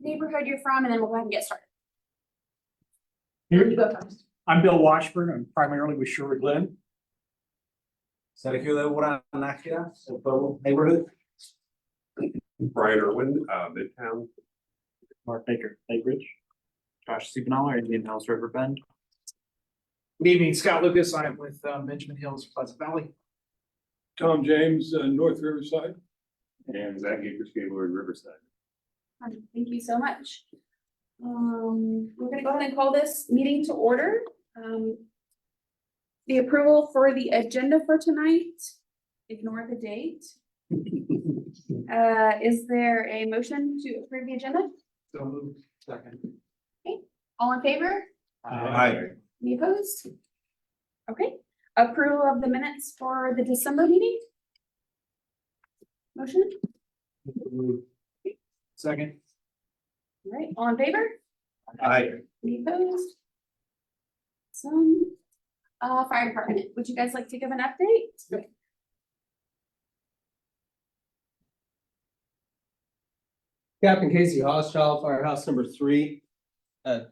neighborhood you're from, and then we'll go ahead and get started. Here, You go first. I'm Bill Washburn. I'm primarily with Sherwood Glen. Sergio Deborah Nájera, el pueblo neighborhood. Brian Irwin, Midtown. Mark Baker, Lake Ridge. Josh Siebenow, Indian Hills River Bend. Good evening, Scott Lucas. I'm with Benjamin Hills, Pleasant Valley. Tom James, North Riverside. And Zach Akers, Gaylord Riverside. Thank you so much. We're gonna go ahead and call this meeting to order. The approval for the agenda for tonight, ignore the date. Is there a motion to approve the agenda? So moved. Second. All in favor? Aye. Any opposed? Okay, approval of the minutes for the December meeting? Motion? Second. All right, all in favor? Aye. Any opposed? Some, fire department, would you guys like to give an update? Captain Casey Hoschild, Firehouse number 3.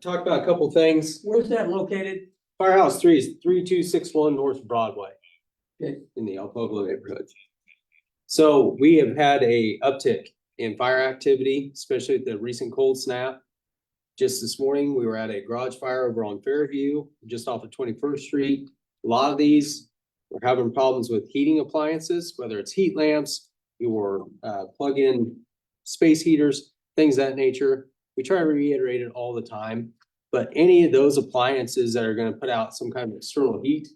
Talk about a couple things. Where's that located? Firehouse 3 is 3261 North Broadway. In the El Pueblo neighborhood. So we have had a uptick in fire activity, especially at the recent cold snap. Just this morning, we were at a garage fire over on Fairview, just off of 21st Street. A lot of these were having problems with heating appliances, whether it's heat lamps or plug-in space heaters, things of that nature. We try to reiterate it all the time, but any of those appliances that are going to put out some kind of external heat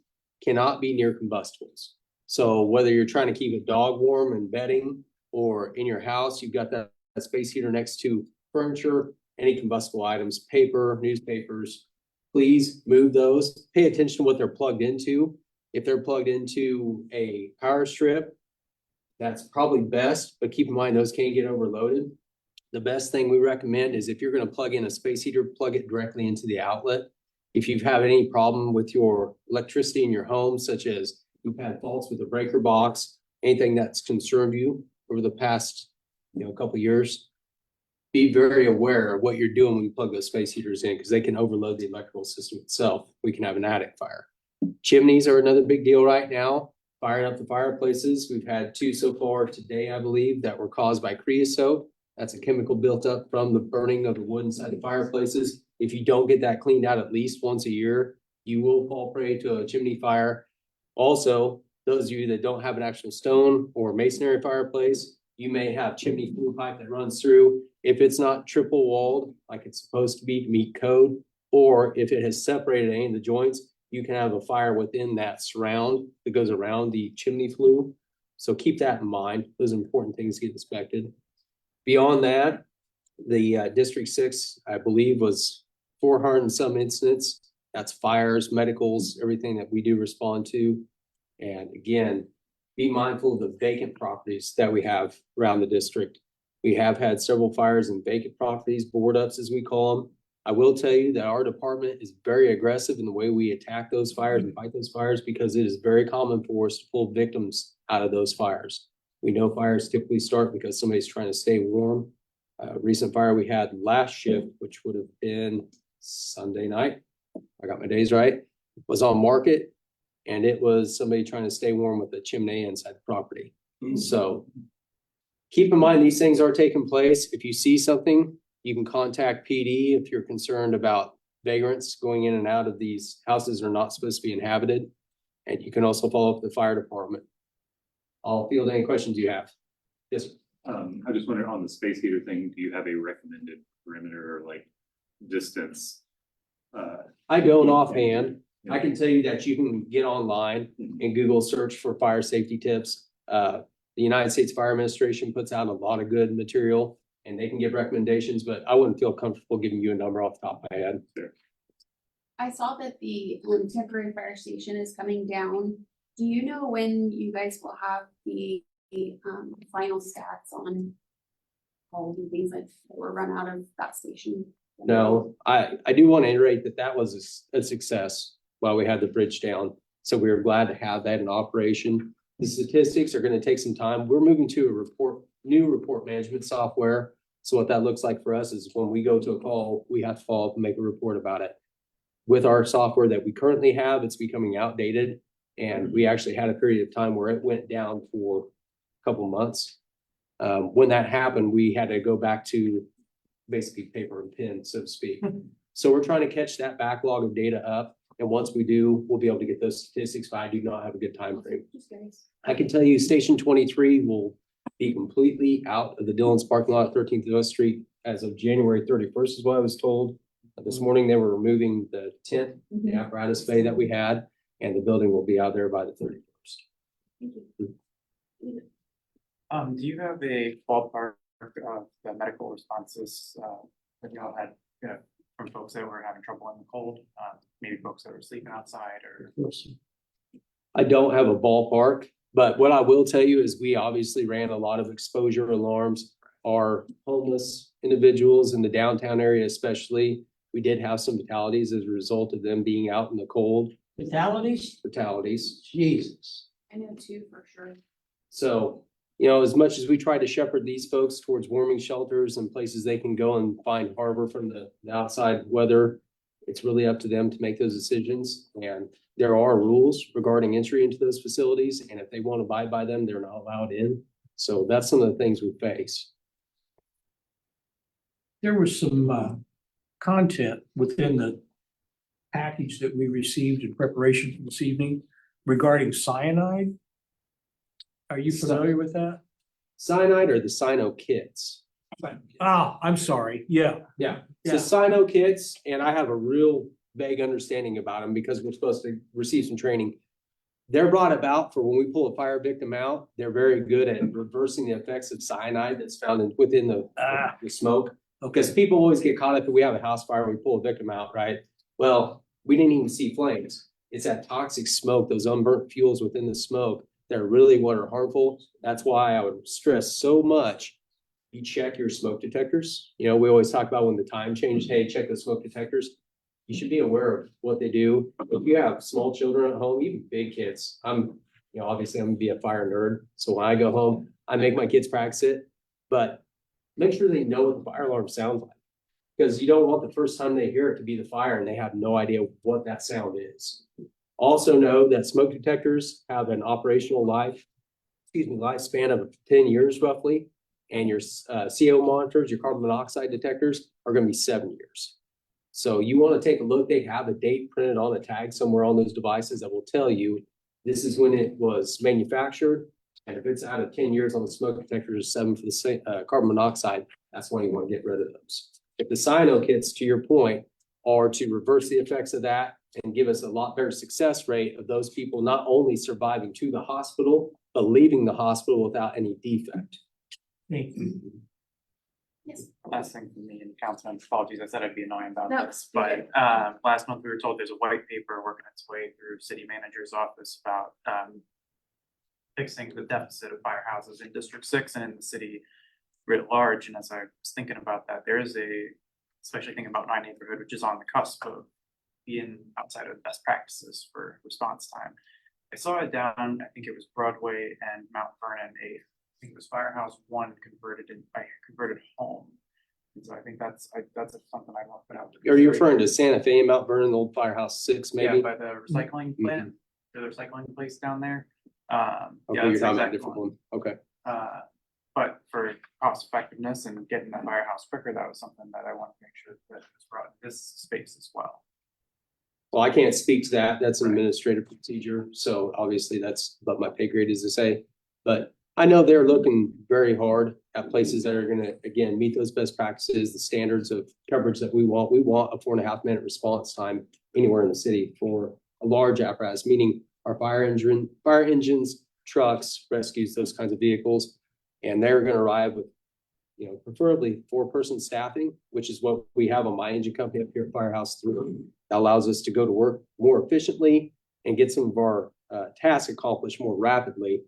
cannot be near combustibles. So whether you're trying to keep a dog warm and bedding, or in your house, you've got that space heater next to furniture, any combustible items, paper, newspapers, please move those. Pay attention to what they're plugged into. If they're plugged into a power strip, that's probably best, but keep in mind those can get overloaded. The best thing we recommend is if you're going to plug in a space heater, plug it directly into the outlet. If you've had any problem with your electricity in your home, such as you've had faults with the breaker box, anything that's concerned you over the past, couple of years, be very aware of what you're doing when you plug those space heaters in, because they can overload the electrical system itself. We can have an attic fire. Chimneys are another big deal right now. Firing up the fireplaces. We've had 2 so far today, I believe, that were caused by creosote. That's a chemical built up from the burning of the wood inside the fireplaces. If you don't get that cleaned out at least once a year, you will fall prey to a chimney fire. Also, those of you that don't have an actual stone or masonry fireplace, you may have chimney flue pipe that runs through. If it's not triple walled like it's supposed to be to meet code, or if it has separated any of the joints, you can have a fire within that surround that goes around the chimney flue. So keep that in mind. Those are important things to get inspected. Beyond that, the District 6, I believe, was 400 and some incidents. That's fires, medicals, everything that we do respond to. And again, be mindful of the vacant properties that we have around the district. We have had several fires in vacant properties, board ups as we call them. I will tell you that our department is very aggressive in the way we attack those fires and fight those fires, because it is very common for us to pull victims out of those fires. We know fires typically start because somebody's trying to stay warm. Recent fire we had last shift, which would have been Sunday night, I got my days right, was on Market, and it was somebody trying to stay warm with the chimney inside the property. So keep in mind, these things are taking place. If you see something, you can contact PD if you're concerned about vagrants going in and out of these houses that are not supposed to be inhabited. And you can also follow up with the fire department. I'll field any questions you have. Yes, sir. I just wondered, on the space heater thing, do you have a recommended perimeter or distance? I don't offhand. I can tell you that you can get online and Google search for fire safety tips. The United States Fire Administration puts out a lot of good material and they can give recommendations, but I wouldn't feel comfortable giving you a number off the top of my head. Sure. I saw that the temporary fire station is coming down. Do you know when you guys will have the final stats on all the things that were run out of that station? No, I do want to iterate that was a success while we had the bridge down. So we were glad to have that in operation. The statistics are going to take some time. We're moving to a new report management software. So what that looks like for us is when we go to a call, we have to follow up and make a report about it. With our software that we currently have, it's becoming outdated. And we actually had a period of time where it went down for a couple months. When that happened, we had to go back to basically paper and pen, so to speak. So we're trying to catch that backlog of data up. And once we do, we'll be able to get those statistics, but I do not have a good time frame. Just curious. I can tell you Station 23 will be completely out of the Dillon's parking lot, 13th of West Street as of January 31st is what I was told. This morning, they were removing the tent, the apparatus bay that we had, and the building will be out there by the 31st. Thank you. Do you have a ballpark of the medical responses, that y'all had, from folks that were having trouble in the cold? Maybe folks that were sleeping outside or? I don't have a ballpark, but what I will tell you is we obviously ran a lot of exposure alarms. Our homeless individuals in the downtown area especially, we did have some fatalities as a result of them being out in the cold. Fatalities? Jesus. I know two for sure. So, as much as we try to shepherd these folks towards warming shelters and places they can go and find harbor from the outside weather, it's really up to them to make those decisions. And there are rules regarding entry into those facilities. And if they want to abide by them, they're not allowed in. So that's some of the things we face. There was some content within the package that we received in preparation for this evening regarding cyanide. Are you familiar with that? Cyanide or the cyno kits? I'm sorry. Yeah. Yeah. Yeah. So cyno kits, and I have a real vague understanding about them because we're supposed to receive some training. They're brought about for when we pull a fire victim out. They're very good at reversing the effects of cyanide that's found within the smoke. Because people always get caught up if we have a house fire, we pull a victim out, right? Well, we didn't even see flames. It's that toxic smoke, those unburnt fuels within the smoke that are really what are harmful. That's why I would stress so much, you check your smoke detectors. We always talk about when the time changed, hey, check the smoke detectors. You should be aware of what they do. If you have small children at home, even big kids, obviously I'm gonna be a fire nerd. So when I go home, I make my kids practice it, but make sure they know what the fire alarm sounds like. Because you don't want the first time they hear it to be the fire and they have no idea what that sound is. Also know that smoke detectors have an operational lifespan of 10 years roughly. And your CO monitors, your carbon monoxide detectors are gonna be 7 years. So you wanna take a look, they have a date printed on a tag somewhere on those devices that will tell you this is when it was manufactured. And if it's out of 10 years on the smoke detectors, 7 for the carbon monoxide, that's when you want to get rid of those. If the cyno kits, to your point, are to reverse the effects of that and give us a lot better success rate of those people not only surviving to the hospital, but leaving the hospital without any defect. Thank you. Yes. Last thing from me, and Councilman, apologies, I said I'd be annoying about No, this, you're but last month we were told there's a white paper working its way through city manager's office about fixing the deficit of firehouses in District 6 and in the city writ large. And as I was thinking about that, there is especially thinking about my neighborhood, which is on the cusp of being outside of best practices for response time. I saw it down, I think it was Broadway and Mount Vernon, I think it was Firehouse 1 converted home. And so I think that's something I want to put out. Are you referring to Santa Fe, Mount Vernon, the old Firehouse 6 maybe? Yeah, by the recycling plant, the recycling place down there. Yeah, Okay, that's you're talking about a exactly different one. Okay. But for cost effectiveness and getting that firehouse quicker, that was something that I want to make sure that was brought in this space as well. Well, I can't speak to that. That's an administrative procedure. So obviously that's what my pay grade is to say. But I know they're looking very hard at places that are gonna, again, meet those best practices, the standards of coverage that we want. We want a 4.5 minute response time anywhere in the city for a large apparatus, meaning our fire engines, trucks, rescues, those kinds of vehicles. And they're gonna arrive with, preferably 4-person staffing, which is what we have on my engine company up here at Firehouse 3. That allows us to go to work more efficiently and get some of our tasks accomplished more rapidly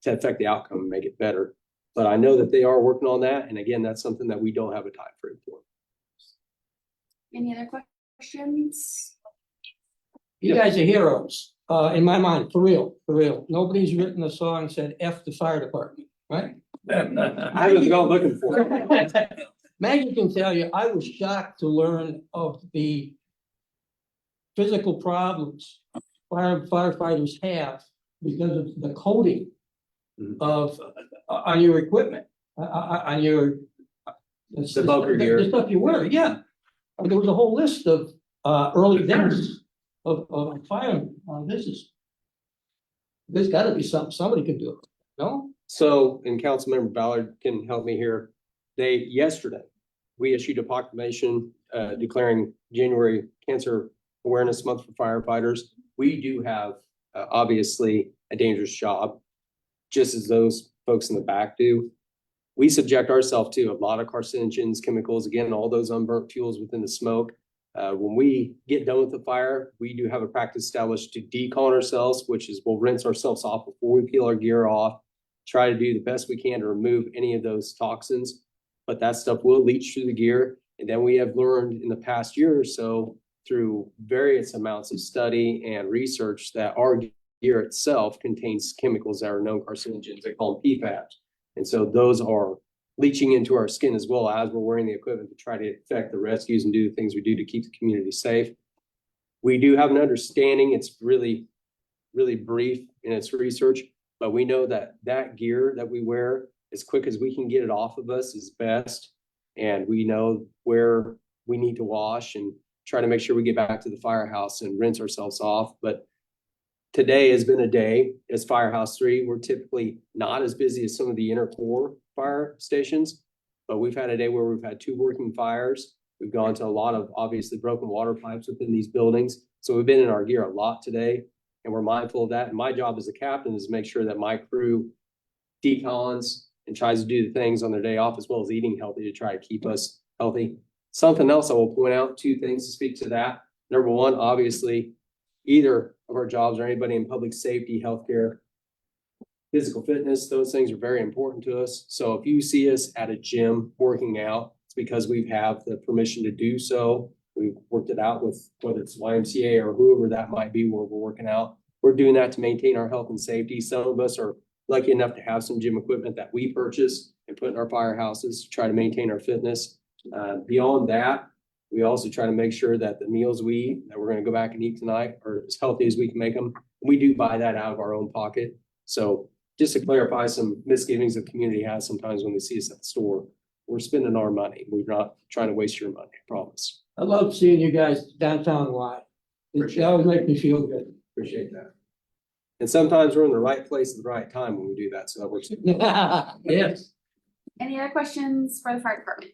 to affect the outcome and make it better. But I know that they are working on that. And again, that's something that we don't have a time frame for. Any other questions? You guys are heroes, in my mind, for real, for real. Nobody's written a song and said F the fire department, right? I haven't gone looking for it. Maggie can tell you, I was shocked to learn of the physical problems firefighters have because of the coating of, on your equipment, on your. The bunker gear. The stuff you wear, yeah. I mean, there was a whole list of, early deaths of fire, there's gotta be something, somebody could do it, no? So, and Councilmember Ballard can help me here. Yesterday, we issued a proclamation, declaring January Cancer Awareness Month for firefighters. We do have, obviously, a dangerous job, just as those folks in the back do. We subject ourselves to a lot of carcinogens, chemicals, again, all those unburnt fuels within the smoke. When we get done with the fire, we do have a practice established to decon ourselves, which is we'll rinse ourselves off before we peel our gear off, try to do the best we can to remove any of those toxins, but that stuff will leach through the gear. And then we have learned in the past year or so through various amounts of study and research that our gear itself contains chemicals that are known carcinogens. They call them PFAS. And so those are leaching into our skin as well as we're wearing the equipment to try to effect the rescues and do the things we do to keep the community safe. We do have an understanding. It's really, really brief in its research, but we know that that gear that we wear, as quick as we can get it off of us, is best. And we know where we need to wash and try to make sure we get back to the firehouse and rinse ourselves off. But today has been a day as Firehouse 3. We're typically not as busy as some of the inner core fire stations, but we've had a day where we've had 2 working fires. We've gone to a lot of obviously broken water pipes within these buildings. So we've been in our gear a lot today, and we're mindful of that. And my job as a captain is to make sure that my crew decons and tries to do the things on their day off, as well as eating healthy to try to keep us healthy. Something else I will point out, 2 things to speak to that. Number one, obviously, either of our jobs or anybody in public safety, healthcare, physical fitness, those things are very important to us. So if you see us at a gym working out, it's because we have the permission to do so. We've worked it out with whether it's YMCA or whoever that might be where we're working out. We're doing that to maintain our health and safety. Some of us are lucky enough to have some gym equipment that we purchase and put in our firehouses to try to maintain our fitness. Beyond that, we also try to make sure that the meals we eat, that we're going to go back and eat tonight, are as healthy as we can make them. We do buy that out of our own pocket. So just to clarify some misgivings the community has sometimes when they see us at the store, we're spending our money. We're not trying to waste your money, I promise. I love seeing you guys downtown live. It always makes me feel good. Appreciate that. And sometimes we're in the right place at the right time when we do that, so that works. Yes. Any other questions for the fire department?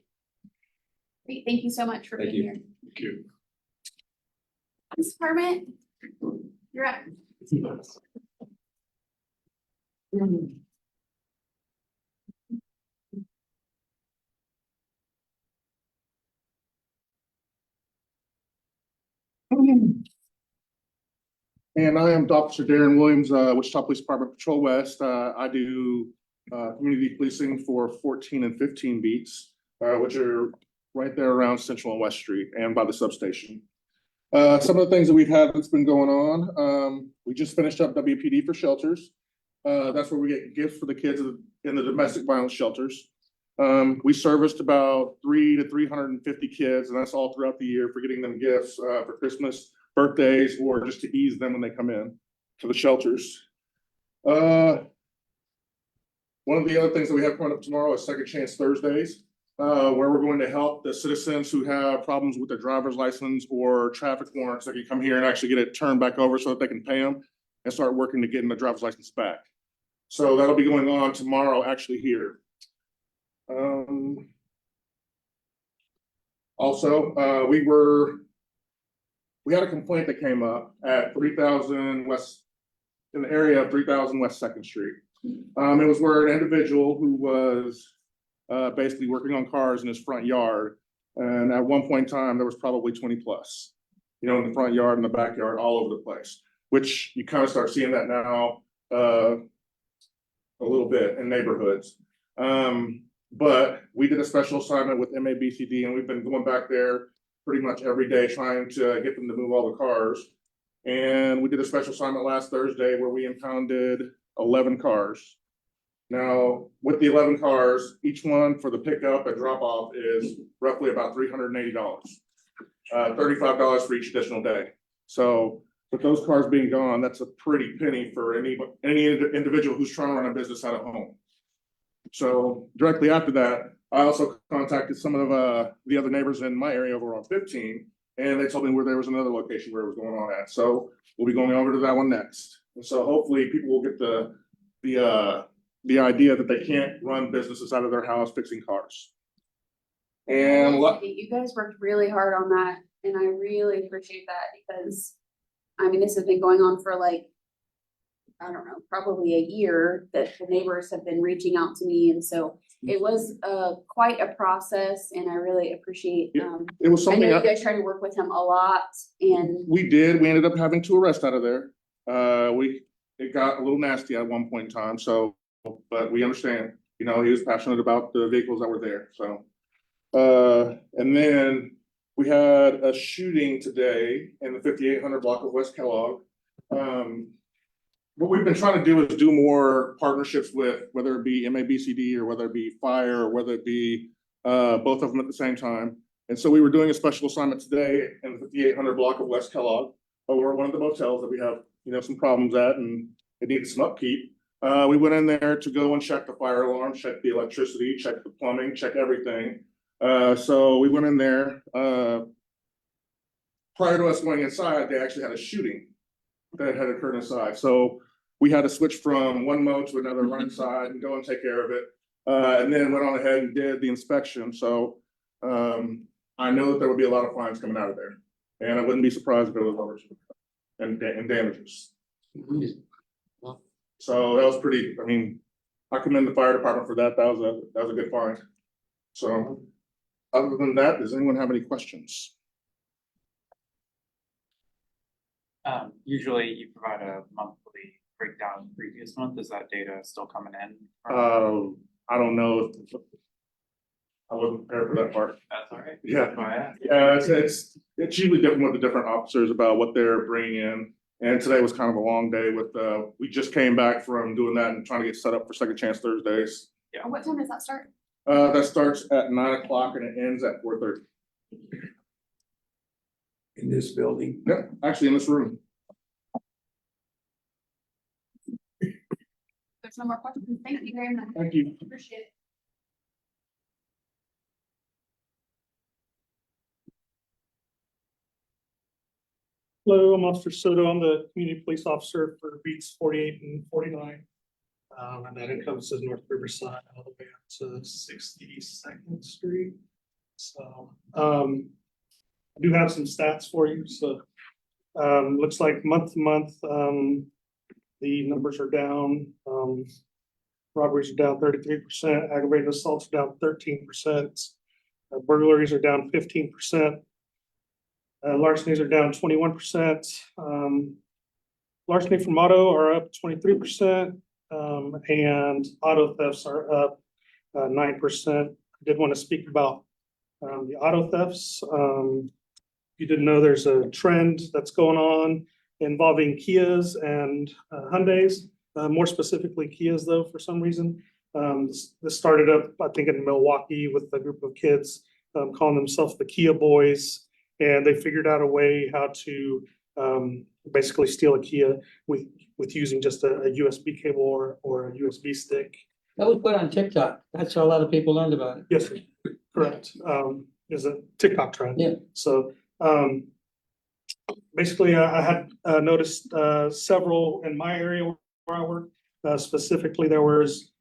Great, thank you so much for Thank being you. here. Thank you. Police department, you're up. And I am Officer Darren Williams, Wichita Police Department Patrol West. I do community policing for 14 and 15 beats, which are right there around Central and West Street and by the substation. Some of the things that we've had that's been going on, we just finished up WPD for shelters. That's where we get gifts for the kids in the domestic violence shelters. We serviced about 300 to 350 kids, and that's all throughout the year for getting them gifts for Christmas, birthdays, or just to ease them when they come in to the shelters. One of the other things that we have coming up tomorrow is Second Chance Thursdays, where we're going to help the citizens who have problems with their driver's license or traffic warrants that can come here and actually get it turned back over so that they can pay them and start working to getting the driver's license back. So that'll be going on tomorrow, actually here. Also, we had a complaint that came up at 3000 West, in the area of 3000 West 2nd Street. It was where an individual who was basically working on cars in his front yard. And at one point in time, there was probably 20 plus, in the front yard and the backyard, all over the place, which you kind of start seeing that now a little bit in neighborhoods. But we did a special assignment with MABCD, and we've been going back there pretty much every day trying to get them to move all the cars. And we did a special assignment last Thursday where we impounded 11 cars. Now, with the 11 cars, each one for the pickup and drop off is roughly about $380. $35 for each additional day. So with those cars being gone, that's a pretty penny for any individual who's trying to run a business out of home. So directly after that, I also contacted some of the other neighbors in my area over on 15, and they told me where there was another location where it was going on at. So we'll be going over to that one next. And so hopefully people will get the idea that they can't run businesses out of their house fixing cars. And what, You guys worked really hard on that, and I really appreciate that because, I mean, this has been going on for like, I don't know, probably a year that the neighbors have been reaching out to me, and so it was quite a process, and I really appreciate. it was I something know you guys try to work with him a lot, and we ended up having 2 arrests out of there. It got a little nasty at one point in time, so, but we understand, you know, he was passionate about the vehicles that were there, so. And then we had a shooting today in the 5800 block of West Kellogg. What we've been trying to do is do more partnerships with, whether it be MABCD or whether it be fire, or whether it be both of them at the same time. And so we were doing a special assignment today in the 5800 block of West Kellogg over at one of the motels that we have, you know, some problems at, and it needed some upkeep. We went in there to go and check the fire alarm, check the electricity, check the plumbing, check everything. So we went in there. Prior to us going inside, they actually had a shooting that had occurred inside. So we had to switch from one mode to another, run inside and go and take care of it. And then went on ahead and did the inspection. So I know that there would be a lot of fines coming out of there. And I wouldn't be surprised if it was over and damages. So that was pretty, I mean, I commend the fire department for that. That was a good find. So other than that, does anyone have any questions? Usually you provide a monthly breakdown of the previous month. Is that data still coming in? I don't know. I wasn't prepared for that part. That's all right. Yeah. That's why I asked. Yeah, it's usually different with the different officers about what they're bringing in. And today was kind of a long day with, we just came back from doing that and trying to get set up for Second Chance Thursdays. what time does that start? That starts at 9 o'clock and it ends at 4:30. In this building. Yep, actually in this room. There's no more questions. Thank you very much. Thank you. Appreciate it. Hello, I'm Officer Soto. I'm the community police officer for beats 48 and 49. And that encompasses North Riverside all the way up to 62nd Street. So, I do have some stats for you. So, looks like month to month, the numbers are down. Robberies are down 33%, aggravated assaults are down 13%, burglaries are down 15%. Larcenies are down 21%. Larceny from auto are up 23%, and auto thefts are up 9%. I did want to speak about the auto thefts. You didn't know there's a trend that's going on involving Kias and Hyundais, more specifically Kias though, for some reason. This started up, I think, in Milwaukee with a group of kids calling themselves the Kia Boys. And they figured out a way how to basically steal a Kia with using just a USB cable or a USB stick. That was put on TikTok. That's how a lot of people learned about it. Yes, sir. Correct. Is a TikTok trend. Yeah. So basically, I had noticed several in my area where I work. Specifically, there was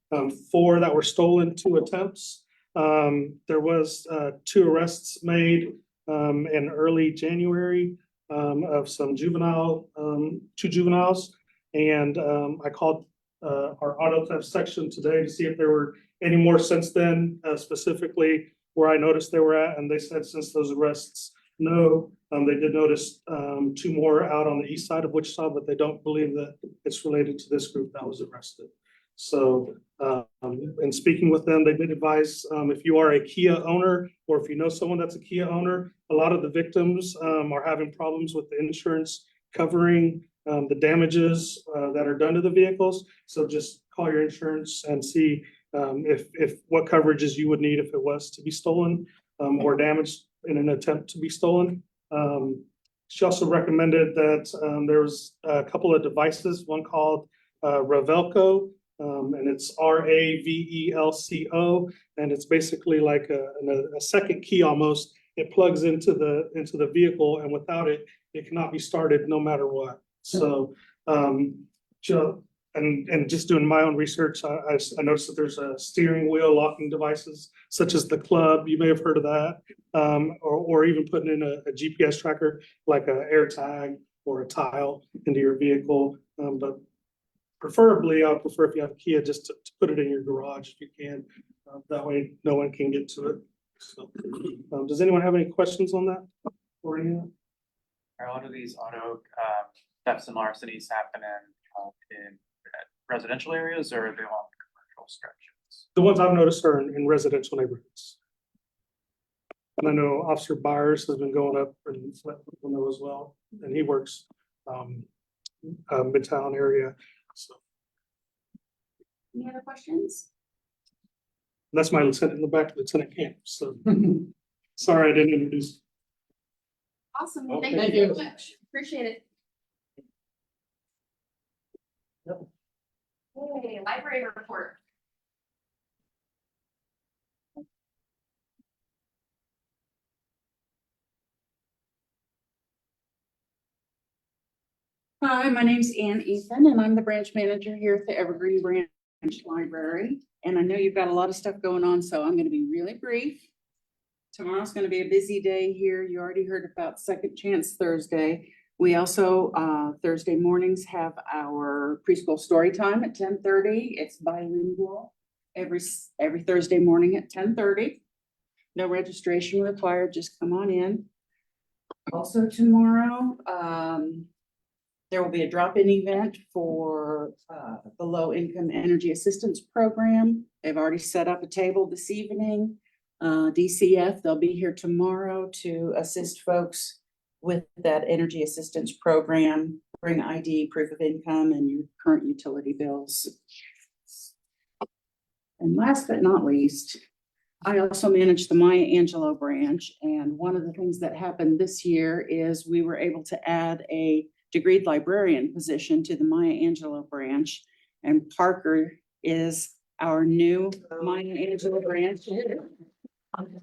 4 that were stolen, 2 attempts. There was 2 arrests made in early January of some 2 juveniles. And I called our auto theft section today to see if there were any more since then, specifically where I noticed they were at. And they said since those arrests, no, they did notice 2 more out on the east side of Wichita, but they don't believe that it's related to this group that was arrested. So, in speaking with them, they did advise, if you are a Kia owner, or if you know someone that's a Kia owner, a lot of the victims, are having problems with the insurance covering, the damages that are done to the vehicles. So just call your insurance and see if what coverages you would need if it was to be stolen or damaged in an attempt to be stolen. She also recommended that there was a couple of devices, one called Ravelco, and it's Ravelco, and it's basically like a second key almost. It plugs into the vehicle, and without it, it cannot be started no matter what. So, and just doing my own research, I noticed that there's a steering wheel locking devices such as the Club. You may have heard of that, or even putting in a GPS tracker like a AirTag or a Tile into your vehicle. But preferably, I would prefer if you have a Kia just to put it in your garage if you can. That way, no one can get to it. So, does anyone have any questions on that? Or any? Are a lot of these auto thefts and larcenies happen in residential areas, or are they along commercial stretches? The ones I've noticed are in residential neighborhoods. And I know Officer Byers has been going up and let people know as well, and he works Midtown area. So Any other questions? that's my lieutenant in the back, Lieutenant Camp. So sorry I didn't introduce. Awesome. Okay. Thank you very much. Appreciate it. Okay, library report. Hi, my name's Ann Ethan, and I'm the branch manager here at the Evergreen Branch Library. And I know you've got a lot of stuff going on, so I'm gonna be really brief. Tomorrow's gonna be a busy day here. You already heard about Second Chance Thursday. We also, Thursday mornings have our preschool story time at 10:30. It's bilingual every Thursday morning at 10:30. No registration required, just come on in. Also tomorrow, there will be a drop-in event for the Low-Income Energy Assistance Program. They've already set up a table this evening. DCF, they'll be here tomorrow to assist folks with that energy assistance program, bring ID, proof of income, and your current utility bills. And last but not least, I also manage the Maya Angelou branch, and one of the things that happened this year is we were able to add a degreed librarian position to the Maya Angelou branch, and Parker is our new Maya Angelou branch.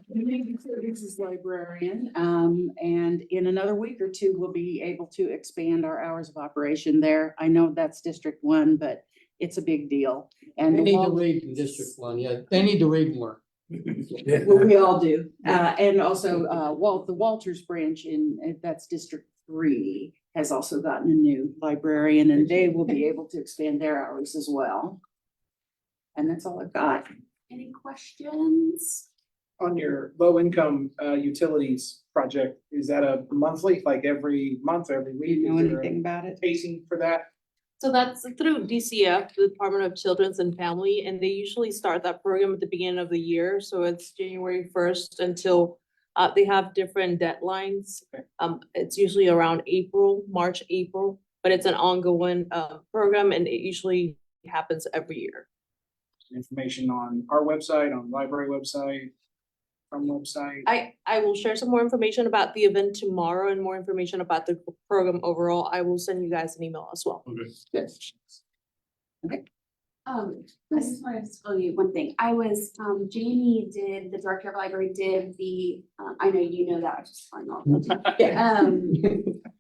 This librarian, and in another week or two, we'll be able to expand our hours of operation there. I know that's District 1, but it's a big deal. And They need to read in District 1, yeah, they need to read more. well, we all do. And also, the Walters branch that's District 3 has also gotten a new librarian, and they will be able to expand their hours as well. And that's all I've got. Any questions? On your low income utilities project, is that a monthly, like every month, every Do week? you know Is there a anything about it? pacing for that? So that's through DCF, the Department of Children's and Family, and they usually start that program at the beginning of the year. So it's January 1st until they have different deadlines. It's usually around March, April, but it's an ongoing program, and it usually happens every year. Information on our website, on library website, from website. I will share some more information about the event tomorrow and more information about the program overall. I will send you guys an email as well. Good. I just wanted to tell you one thing. Jamie the director of library did I know you know that, I was just fine off.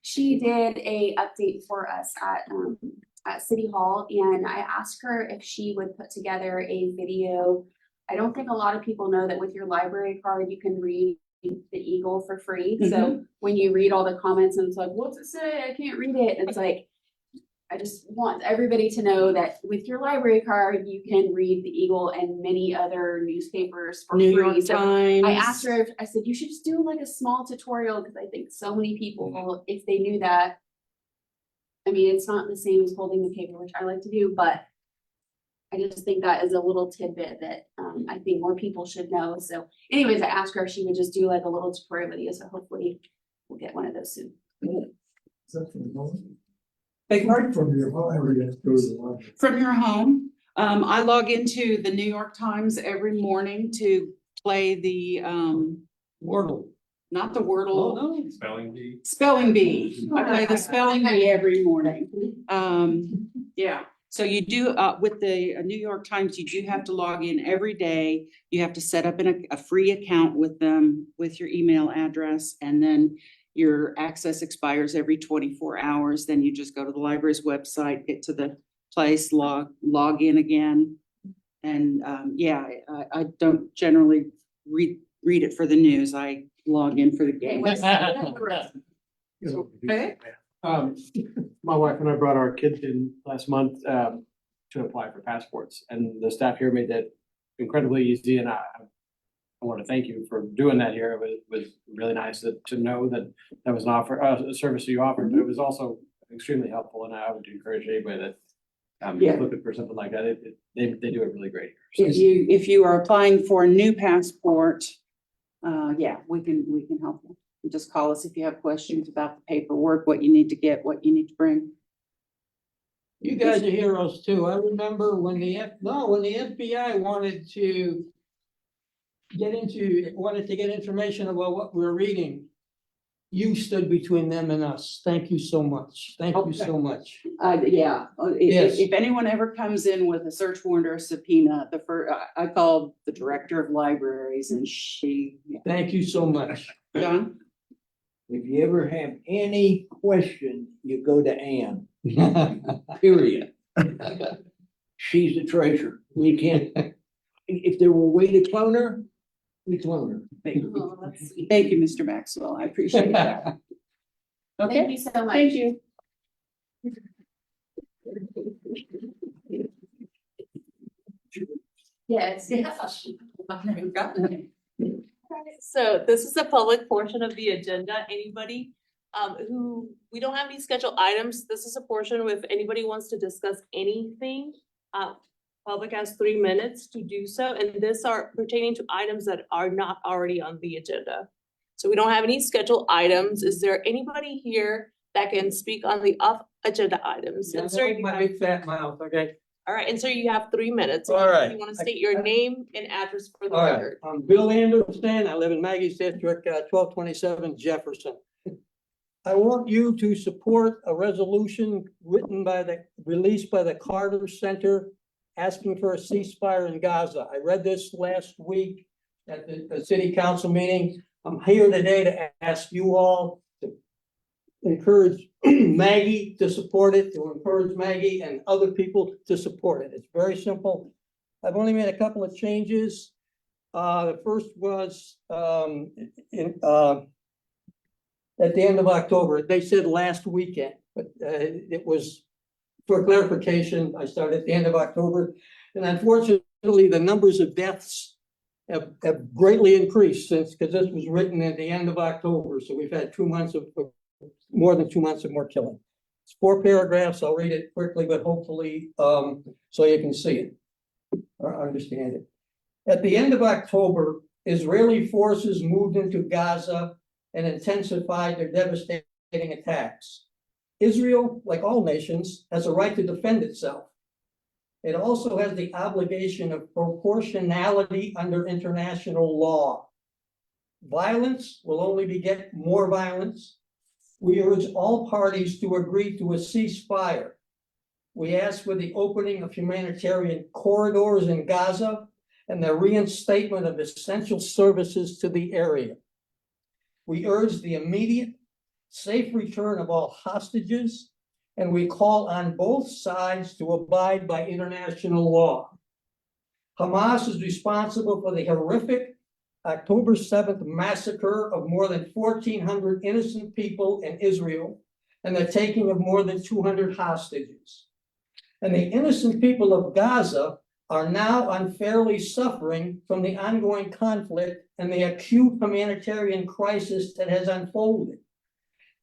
She did a update for us at City Hall, and I asked her if she would put together a video. I don't think a lot of people know that with your library card, you can read the Eagle for free. So when you read all the comments and it's like, what's it say? I can't read it. It's like, I just want everybody to know that with your library card, you can read the Eagle and many other newspapers for New free. York So Times. I asked her, I said, you should just do like a small tutorial, because I think so many people, if they knew that. I mean, it's not the same as holding the paper, which I like to do, but I just think that is a little tidbit that I think more people should know. So anyways, I asked her if she would just do like a little tutorial video. So hopefully we'll get one of those soon. Beg pardon? From your home. From your home. I log into the New York Times every morning to play the, Wordle. not the Oh, Wordle, no. Spelling bee. spelling bee. I play the spelling bee every morning. Yeah, so you do, with the New York Times, you do have to log in every day. You have to set up a free account with them, with your email address, and then your access expires every 24 hours. Then you just go to the library's website, get to the place, log in again. And, yeah, I don't generally read it for the news. I log in for the game. Okay. My wife and I brought our kids in last month to apply for passports, and the staff here made that incredibly easy, and I want to thank you for doing that here. It was really nice to know that that was an offer, a service you offered, but it was also extremely helpful, and I would encourage anybody that Yeah. is looking for something like that. They do it really great here. If you are applying for a new passport, yeah, we can help you. You just call us if you have questions about the paperwork, what you need to get, what you need to bring. You guys are heroes too. I remember when the FBI wanted to get information about what we're reading. You stood between them and us. Thank you so much. Thank you so much. Yeah, Yes. if anyone ever comes in with a search warrant or a subpoena, I called the director of libraries and Thank you so much. John? If you ever have any question, you go to Ann, period. She's the treasurer. We can't, if there were a way to clone her, we clone her. Oh, that's sweet. Thank you, Mr. Maxwell. I appreciate that. Thank Okay, you so much. thank you. Yes, yes. So this is the public portion of the agenda. Anybody who, we don't have any scheduled items. This is a portion if anybody wants to discuss anything. Public has 3 minutes to do so, and this are pertaining to items that are not already on the agenda. So we don't have any scheduled items. Is there anybody here that can speak on the off agenda items? And sir, you My have, big fat mouth, okay? all right, and sir, you have 3 minutes. All right. You want to state your name and address for the All right, record? I'm Bill Anderson. I live in Maggie's district, 1227 Jefferson. I want you to support a resolution released by the Carter Center asking for a ceasefire in Gaza. I read this last week at the city council meeting. I'm here today to ask you all to encourage Maggie to support it, to encourage Maggie and other people to support it. It's very simple. I've only made a couple of changes. The first was at the end of October. They said last weekend, but it was for clarification. I started at the end of October, and unfortunately, the numbers of deaths have greatly increased since, because this was written at the end of October. So we've had 2 months of more than 2 months of more killing. It's 4 paragraphs. I'll read it quickly, but hopefully, so you can see it or understand it. At the end of October, Israeli forces moved into Gaza and intensified their devastating attacks. Israel, like all nations, has a right to defend itself. It also has the obligation of proportionality under international law. Violence will only beget more violence. We urge all parties to agree to a ceasefire. We ask for the opening of humanitarian corridors in Gaza and the reinstatement of essential services to the area. We urge the immediate, safe return of all hostages, and we call on both sides to abide by international law. Hamas is responsible for the horrific October 7th massacre of more than 1,400 innocent people in Israel and the taking of more than 200 hostages. And the innocent people of Gaza are now unfairly suffering from the ongoing conflict and the acute humanitarian crisis that has unfolded.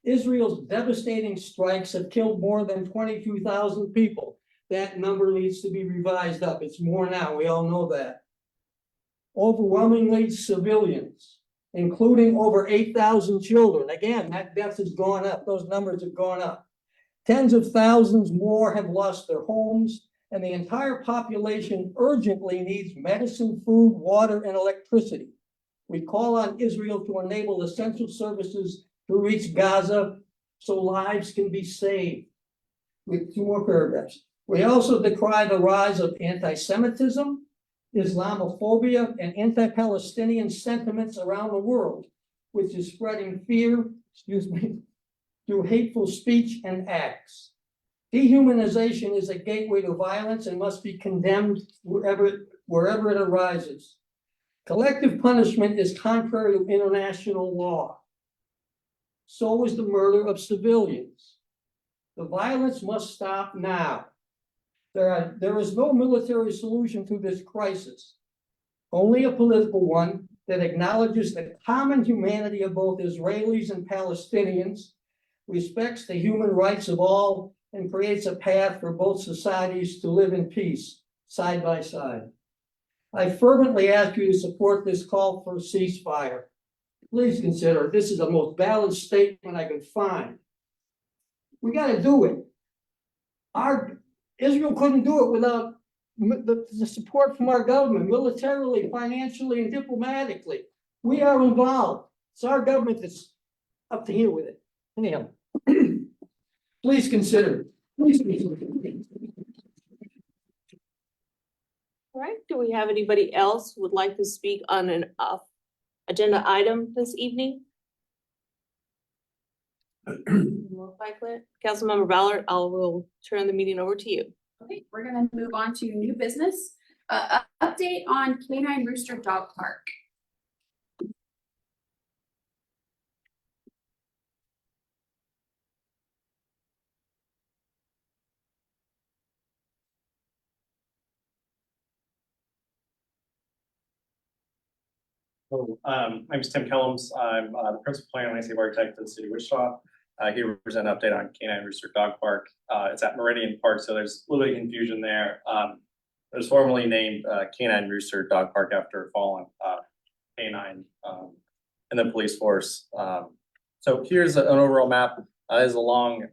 Israel's devastating strikes have killed more than 22,000 people. That number needs to be revised up. It's more now. We all know that. Overwhelmingly civilians, including over 8,000 children. Again, that death has gone up. Those numbers have gone up. Tens of thousands more have lost their homes, and the entire population urgently needs medicine, food, water, and electricity. We call on Israel to enable essential services to reach Gaza so lives can be saved. With 2 more paragraphs. We also decry the rise of anti-Semitism, Islamophobia, and anti-Palestinian sentiments around the world, which is spreading fear, through hateful speech and acts. Dehumanization is a gateway to violence and must be condemned wherever it arises. Collective punishment is contrary to international law. So is the murder of civilians. The violence must stop now. There is no military solution to this crisis, only a political one that acknowledges the common humanity of both Israelis and Palestinians, respects the human rights of all, and creates a path for both societies to live in peace, side by side. I fervently ask you to support this call for a ceasefire. Please consider, this is the most balanced statement I could find. We got to do it. Israel couldn't do it without the support from our government, militarily, financially, and diplomatically. We are involved. It's our government that's up to here with it. Anyhow, please consider. Please consider. All right, do we have anybody else who would like to speak on an agenda item this evening? Most likely. Councilmember Ballard, I will turn the meeting over to you. Okay, we're gonna move on to new business. Update on Canine Rooster Dog Park. My name is Tim Kellums. I'm the principal planner and landscape architect of the city of Wichita. Here we present an update on Canine Rooster Dog Park. It's at Meridian Park, so there's a little bit of confusion there. It was formerly named Canine Rooster Dog Park after a fallen canine in the police force. So here's an overall map. It is along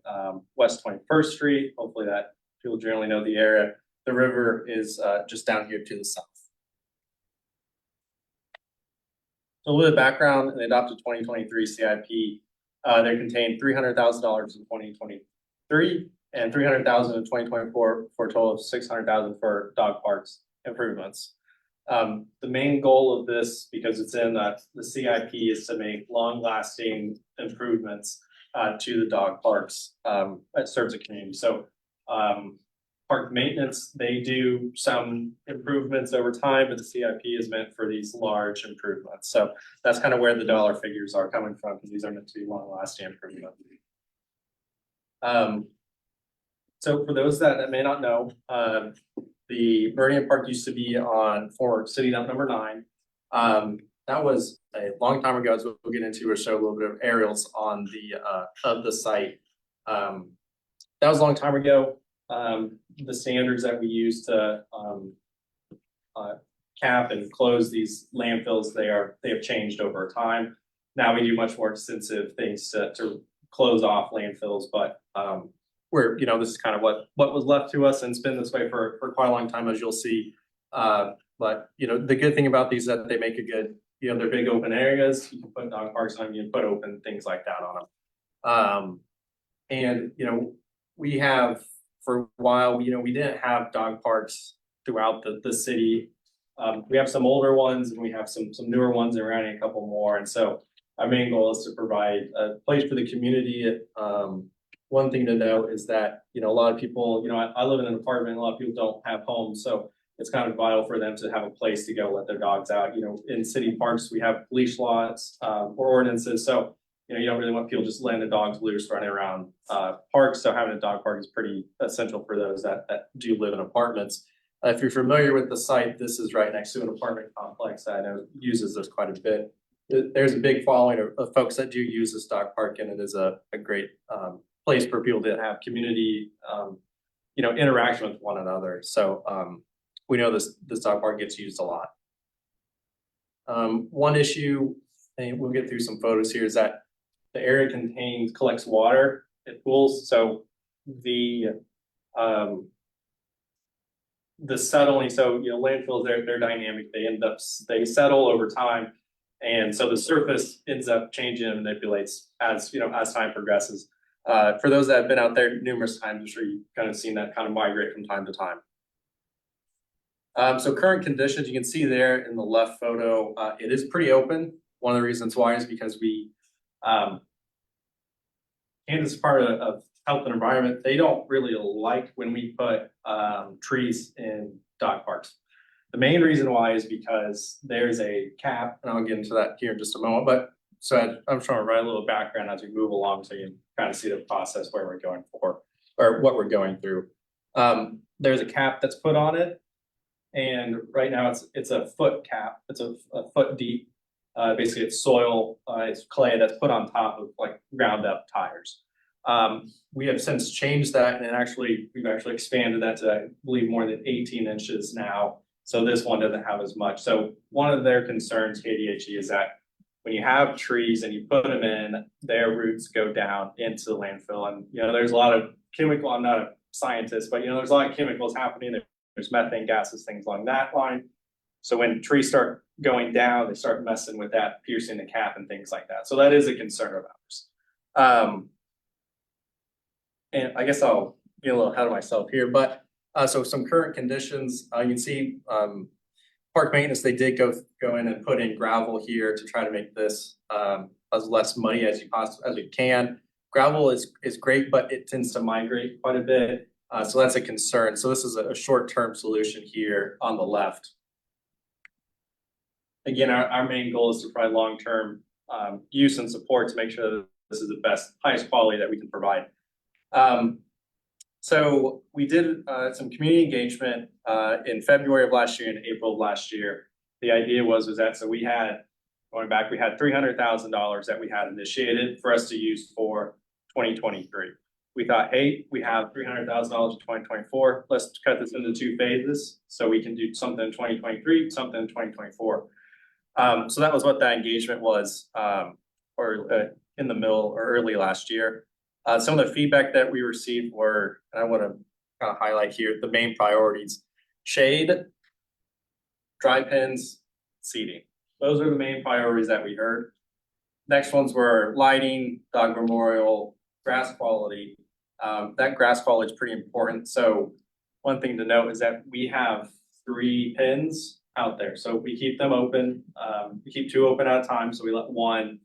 West 21st Street. Hopefully that people generally know the area. The river is just down here to the south. So a little bit of background, in the adopted 2023 CIP, they contained $300,000 in 2023 and $300,000 in 2024 for a total of $600,000 for dog parks improvements. The main goal of this, because it's in the CIP, is to make long-lasting improvements to the dog parks that serves the community. So park maintenance, they do some improvements over time, but the CIP is meant for these large improvements. So that's kind of where the dollar figures are coming from, because these are meant to be long-lasting improvements. So for those that may not know, the Meridian Park used to be on former City Dump number 9. That was a long time ago, as we'll get into, or show a little bit of aerials on the of the site. That was a long time ago. The standards that we use to cap and close these landfills, they have changed over time. Now we do much more extensive things to close off landfills, but we're, this is kind of what was left to us, and it's been this way for quite a long time, as you'll see. But the good thing about these is that they make a good, they're big open areas. You can put dog parks on them, you can put open things like that on them. And we have, for a while, we didn't have dog parks throughout the city. We have some older ones and we have some newer ones, and we're adding a couple more. And so our main goal is to provide a place for the community. One thing to note is that, a lot of people, I live in an apartment, a lot of people don't have homes. So it's kind of vital for them to have a place to go let their dogs out. In city parks, we have leash laws or ordinances. So you don't really want people just letting the dogs loose running around parks. So having a dog park is pretty essential for those that do live in apartments. If you're familiar with the site, this is right next to an apartment complex that I know uses this quite a bit. There's a big following of folks that do use this dog park, and it is a great place for people to have community, interaction with one another. So we know this dog park gets used a lot. One issue, and we'll get through some photos here, is that the area collects water at pools. So the settling, so, you know, landfills, they're dynamic, they settle over time. And so the surface ends up changing and manipulates as, you know, as time progresses. For those that have been out there numerous times, I'm sure you've kind of seen that kind of migrate from time to time. So current conditions, you can see there in the left photo, it is pretty open. One of the reasons why is because Kansas is part of health and environment. They don't really like when we put trees in dog parks. The main reason why is because there's a cap, and I'll get into that here in just a moment, but so I'm trying to write a little background as we move along so you can kind of see the process where we're going for, or what we're going through. There's a cap that's put on it, and right now it's a foot cap, it's a foot deep. Basically it's soil, it's clay that's put on top of like ground up tires. We have since changed that, and we've actually expanded that to, I believe, more than 18 inches now. So this one doesn't have as much. So one of their concerns, KDHE, is that when you have trees and you put them in, their roots go down into the landfill. And, you know, there's a lot of chemical, I'm not a scientist, but, you know, there's a lot of chemicals happening. There's methane gases, things along that line. So when trees start going down, they start messing with that, piercing the cap and things like that. So that is a concern of ours. And I guess I'll get a little ahead of myself here, but so some current conditions, you can see park maintenance, they did go in and put in gravel here to try to make this as less muddy as we can. Gravel is great, but it tends to migrate quite a bit. So that's a concern. So this is a short-term solution here on the left. Again, our main goal is to provide long-term use and support to make sure that this is the best, highest quality that we can provide. So we did some community engagement in February of last year and April of last year. The idea was that, so we had, going back, we had $300,000 that we had initiated for us to use for 2023. We thought, hey, we have $300,000 in 2024. Let's cut this into 2 phases so we can do something in 2023, something in 2024. So that was what that engagement was, in the middle or early last year. Some of the feedback that we received were, and I want to kind of highlight here, the main priorities: shade, dry pins, seating. Those are the main priorities that we heard. Next ones were lighting, dog memorial, grass quality. That grass quality is pretty important. So one thing to note is that we have 3 pins out there. So we keep them open. We keep 2 open at a time. So we let 1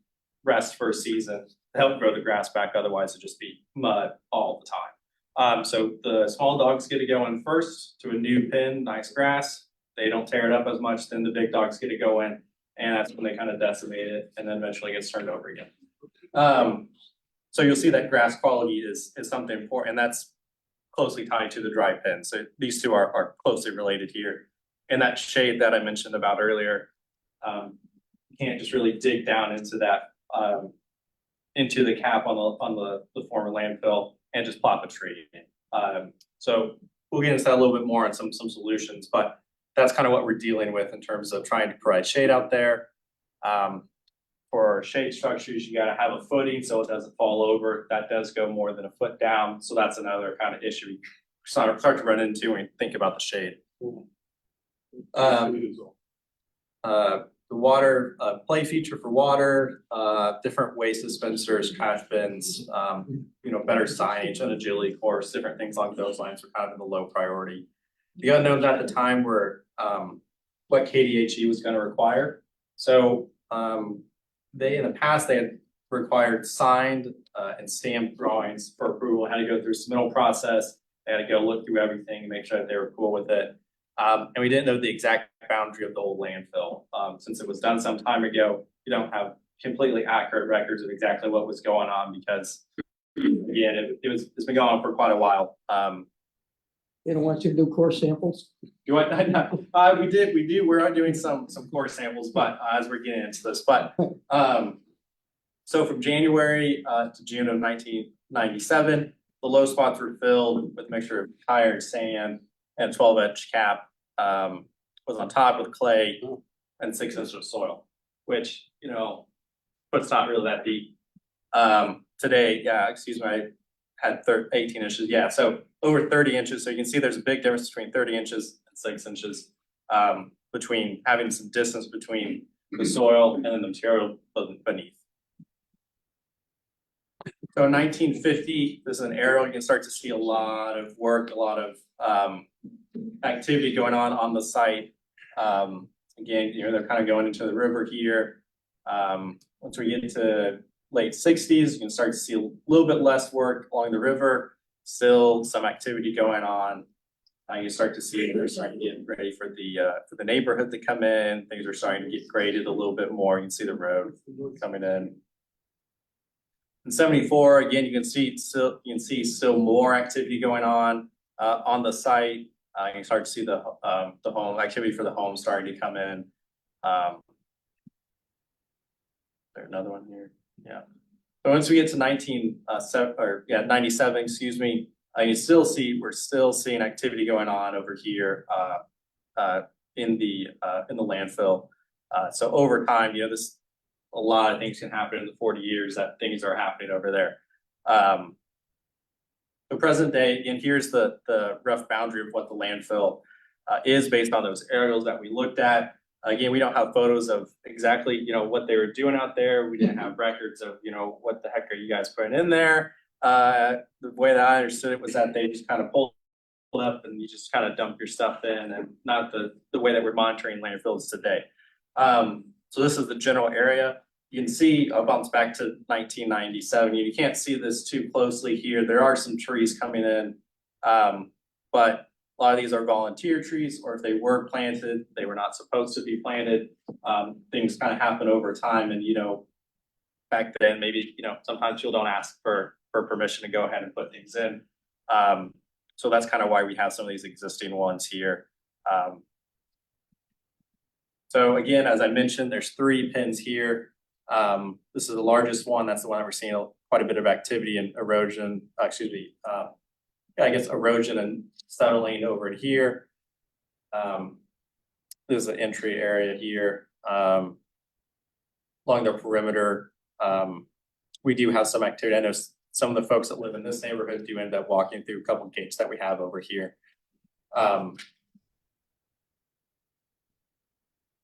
rest for a season to help grow the grass back. Otherwise it'd just be mud all the time. So the small dogs get to go in first to a new pen, nice grass. They don't tear it up as much. Then the big dogs get to go in, and that's when they kind of decimate it and then eventually gets turned over again. So you'll see that grass quality is something important, and that's closely tied to the dry pen. So these 2 are closely related here. And that shade that I mentioned about earlier, you can't just really dig down into that, into the cap on the former landfill and just plop a tree in. So we'll get into that a little bit more on some solutions, but that's kind of what we're dealing with in terms of trying to provide shade out there. For shade structures, you got to have a footing so it doesn't fall over. That does go more than a foot down. So that's another kind of issue we start to run into when you think about the shade. The water play feature for water, different waste dispensers, trash bins, better signage, an agility course, different things along those lines were kind of the low priority. The unknowns at the time were what KDHE was going to require. So they, in the past, they had required signed and stamped drawings for approval. Had to go through a submittal process. They had to go look through everything and make sure that they were cool with it. And we didn't know the exact boundary of the old landfill. Since it was done some time ago, you don't have completely accurate records of exactly what was going on because, again, it's been going on for quite a while. They don't want you to do core samples? We do. We're doing some core samples, but as we're getting into this, but so from January to June of 1997, the low spots were filled with a mixture of tire, sand, and 12-inch cap was on top with clay and 6 inches of soil, which, but it's not really that deep. Today, had 18 inches, yeah, so over 30 inches, so you can see there's a big difference between 30 inches and 6 inches. Between having some distance between the soil and then the material beneath. So in 1950, this is an aerial, you can start to see a lot of work, a lot of activity going on the site. Again, they're kind of going into the river here. Once we get to late 60s, you can start to see a little bit less work along the river, still some activity going on. You start to see they're starting to get ready for the neighborhood to come in. Things are starting to get graded a little bit more. You can see the road coming in. In 74, again, you can see still more activity going on the site. You can start to see the home activity for the home starting to come in. There's another one here. Yeah. But once we get to 97, excuse me, you still see we're still seeing activity going on over here in the landfill. So over time, this a lot of things can happen in the 40 years that things are happening over there. The present day, and here's the rough boundary of what the landfill is based on those aerials that we looked at. Again, we don't have photos of exactly what they were doing out there. We didn't have records of what the heck are you guys putting in there. The way that I understood it was that they just kind of pulled up and you just kind of dump your stuff in, and not the way that we're monitoring landfills today. So this is the general area. You can see, I'll bounce back to 1997. You can't see this too closely here. There are some trees coming in, but a lot of these are volunteer trees, or if they were planted, they were not supposed to be planted. Things kind of happen over time, and back then maybe sometimes people don't ask for permission to go ahead and put things in. So that's kind of why we have some of these existing ones here. So again, as I mentioned, there's 3 pins here. This is the largest one. That's the one that we're seeing quite a bit of activity and erosion, erosion and settling over here. This is the entry area here. Along the perimeter, we do have some activity. I know some of the folks that live in this neighborhood do end up walking through a couple of gates that we have over here.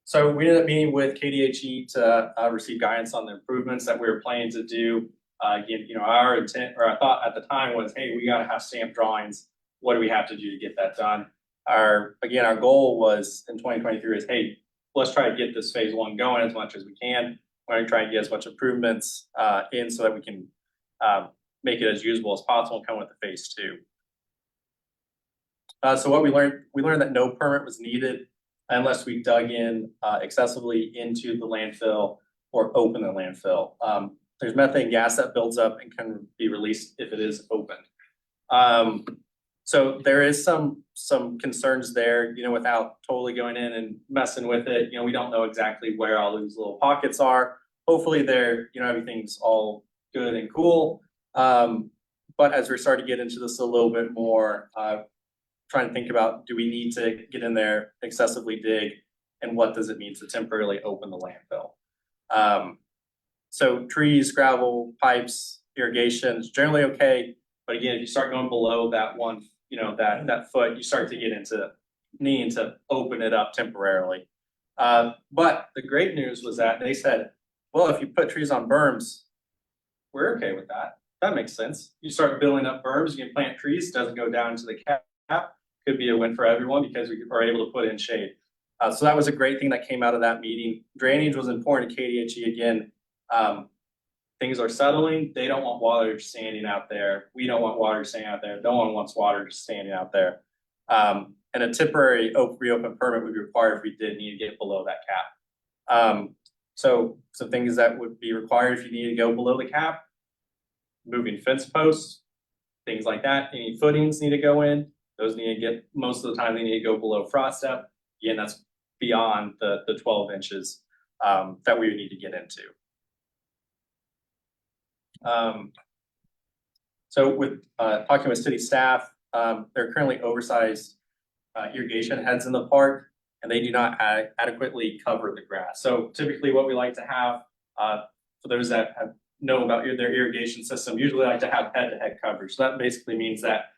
So we ended up meeting with KDHE to receive guidance on the improvements that we were planning to do. Again, our intent or our thought at the time was, hey, we got to have stamp drawings. What do we have to do to get that done? Our goal was in 2023 is, hey, let's try to get this phase 1 going as much as we can. We're going to try to get as much improvements in so that we can make it as usable as possible and come with the phase 2. So what we learned that no permit was needed unless we dug in excessively into the landfill or open the landfill. There's methane gas that builds up and can be released if it is opened. So there is some concerns there, without totally going in and messing with it. We don't know exactly where all these little pockets are. Hopefully they're, everything's all good and cool. But as we're starting to get into this a little bit more, trying to think about, do we need to get in there, excessively dig, and what does it mean to temporarily open the landfill? So trees, gravel, pipes, irrigation is generally okay. But again, if you start going below that one, that foot, you start to get into needing to open it up temporarily. But the great news was that they said, well, if you put trees on berms, we're okay with that. That makes sense. You start building up berms, you can plant trees, doesn't go down into the cap. Could be a win for everyone because we are able to put in shade. So that was a great thing that came out of that meeting. Drainage was important to KDHE again. Things are settling. They don't want water standing out there. We don't want water standing out there. No one wants water just standing out there. And a temporary reopen permit would be required if we did need to get below that cap. So some things that would be required if you need to go below the cap: moving fence posts, things like that. Any footings need to go in. Those need to get, most of the time they need to go below frost depth. Again, that's beyond the 12 inches that we would need to get into. So with talking with city staff, there are currently oversized irrigation heads in the park, and they do not adequately cover the grass. So typically what we like to have, for those that have know about their irrigation system usually like to have head-to-head coverage. So that basically means that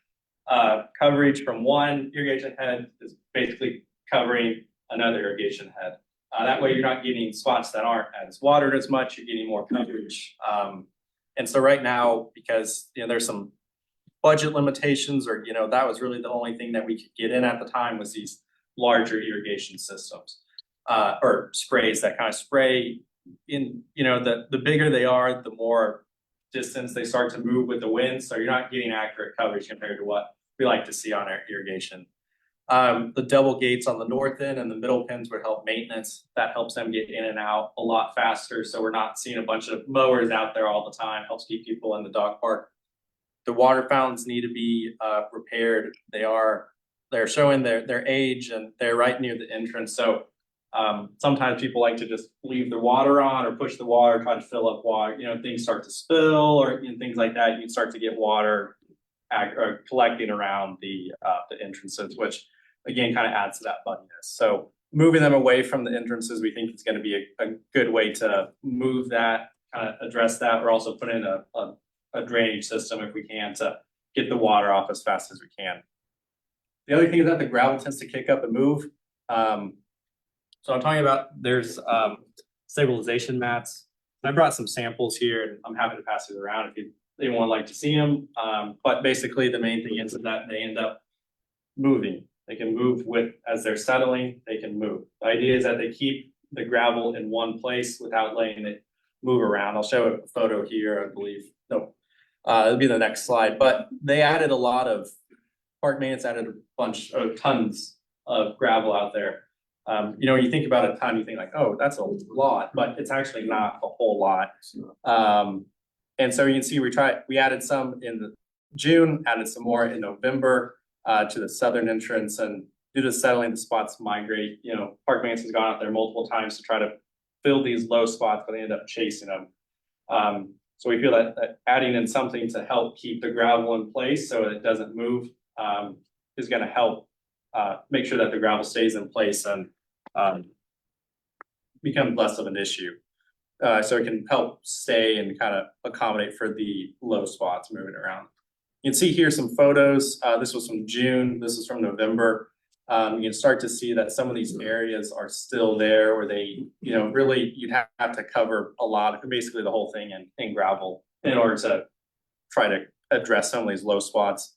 coverage from one irrigation head is basically covering another irrigation head. That way you're not getting spots that aren't as watered as much, you're getting more coverage. And so right now, because there's some budget limitations, or that was really the only thing that we could get in at the time was these larger irrigation systems. Or sprays that kind of spray in, the bigger they are, the more distance they start to move with the wind. So you're not getting accurate coverage compared to what we like to see on our irrigation. The double gates on the north end and the middle pins would help maintenance. That helps them get in and out a lot faster. So we're not seeing a bunch of mowers out there all the time, helps keep people in the dog park. The water fountains need to be repaired. They're showing their age, and they're right near the entrance. So sometimes people like to just leave the water on or push the water, try to fill up water, things start to spill or things like that. You can start to get water collecting around the entrances, which again, kind of adds to that bumpiness. So moving them away from the entrances, we think is going to be a good way to move that, kind of address that. We're also putting in a drainage system if we can to get the water off as fast as we can. The other thing is that the gravel tends to kick up and move. So I'm talking about there's stabilization mats. I brought some samples here, and I'm happy to pass it around if anyone would like to see them. But basically the main thing is that they end up moving. They can move as they're settling, they can move. The idea is that they keep the gravel in one place without letting it move around. I'll show a photo here, I believe. No, it'll be the next slide. But they added a lot of, park maintenance added a bunch of tons of gravel out there. When you think about a ton, you think like, oh, that's a lot, but it's actually not a whole lot. And so you can see we added some in June, added some more in November to the southern entrance, and due to settling, the spots migrate. Park maintenance has gone out there multiple times to try to fill these low spots, but they end up chasing them. So we feel that adding in something to help keep the gravel in place so it doesn't move is going to help make sure that the gravel stays in place and becomes less of an issue. So it can help stay and kind of accommodate for the low spots moving around. You can see here some photos. This was from June. This is from November. You can start to see that some of these areas are still there where they, really you'd have to cover a lot, basically the whole thing in gravel in order to try to address some of these low spots.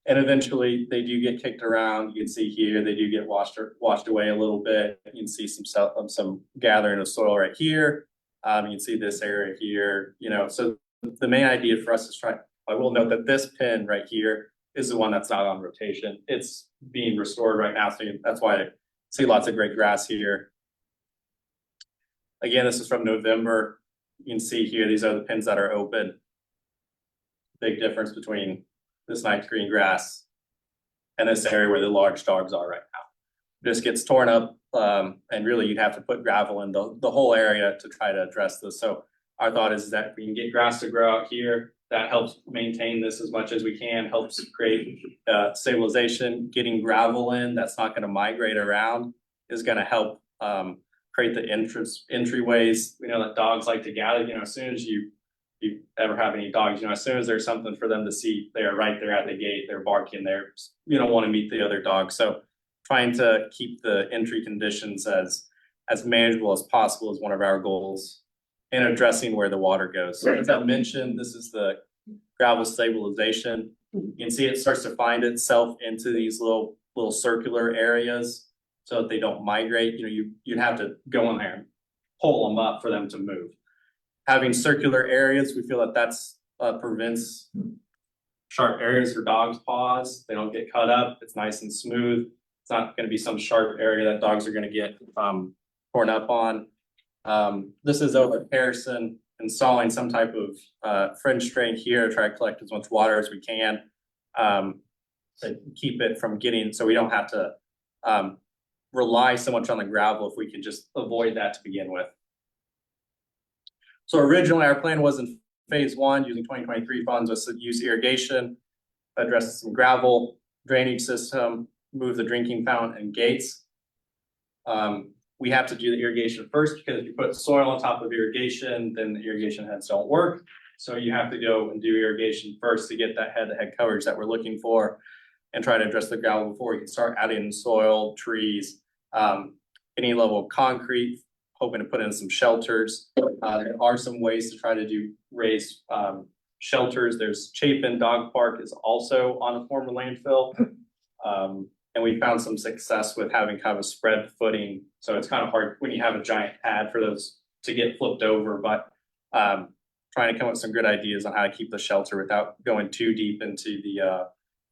And eventually they do get kicked around. You can see here, they do get washed away a little bit. You can see some gathering of soil right here. You can see this area here, so the main idea for us is I will note that this pin right here is the one that's not on rotation. It's being restored right now. So that's why I see lots of great grass here. Again, this is from November. You can see here, these are the pins that are open. Big difference between this nice green grass and this area where the large dogs are right now. This gets torn up, and really you'd have to put gravel in the whole area to try to address this. So our thought is that we can get grass to grow out here. That helps maintain this as much as we can, helps create stabilization. Getting gravel in that's not going to migrate around is going to help create the entryways. We know that dogs like to gather, as soon as you ever have any dogs, as soon as there's something for them to see, they're right there at the gate, they're barking there, want to meet the other dogs. So trying to keep the entry conditions as manageable as possible is one of our goals, and addressing where the water goes. So as I mentioned, this is the gravel stabilization. You can see it starts to find itself into these little circular areas so that they don't migrate. You'd have to go in there and pull them up for them to move. Having circular areas, we feel that's prevents sharp areas for dogs' paws. They don't get cut up. It's nice and smooth. It's not going to be some sharp area that dogs are going to get torn up on. This is over Harrison, installing some type of fringe strain here to try to collect as much water as we can to keep it from getting, so we don't have to rely so much on the gravel if we can just avoid that to begin with. So originally our plan was in phase one, using 2023 funds, was to use irrigation, address some gravel, drainage system, move the drinking fountain and gates. we have to do the irrigation first, because if you put soil on top of irrigation, then the irrigation heads don't work. So you have to go and do irrigation first to get that head-to-head coverage that we're looking for, and try to address the gravel before we can start adding soil, trees, any level of concrete, hoping to put in some shelters. There are some ways to try to do raised shelters. There's Chapin Dog Park is also on a former landfill. And we found some success with having kind of a spread footing. So it's kind of hard when you have a giant pad for those to get flipped over, but trying to come up with some good ideas on how to keep the shelter without going too deep into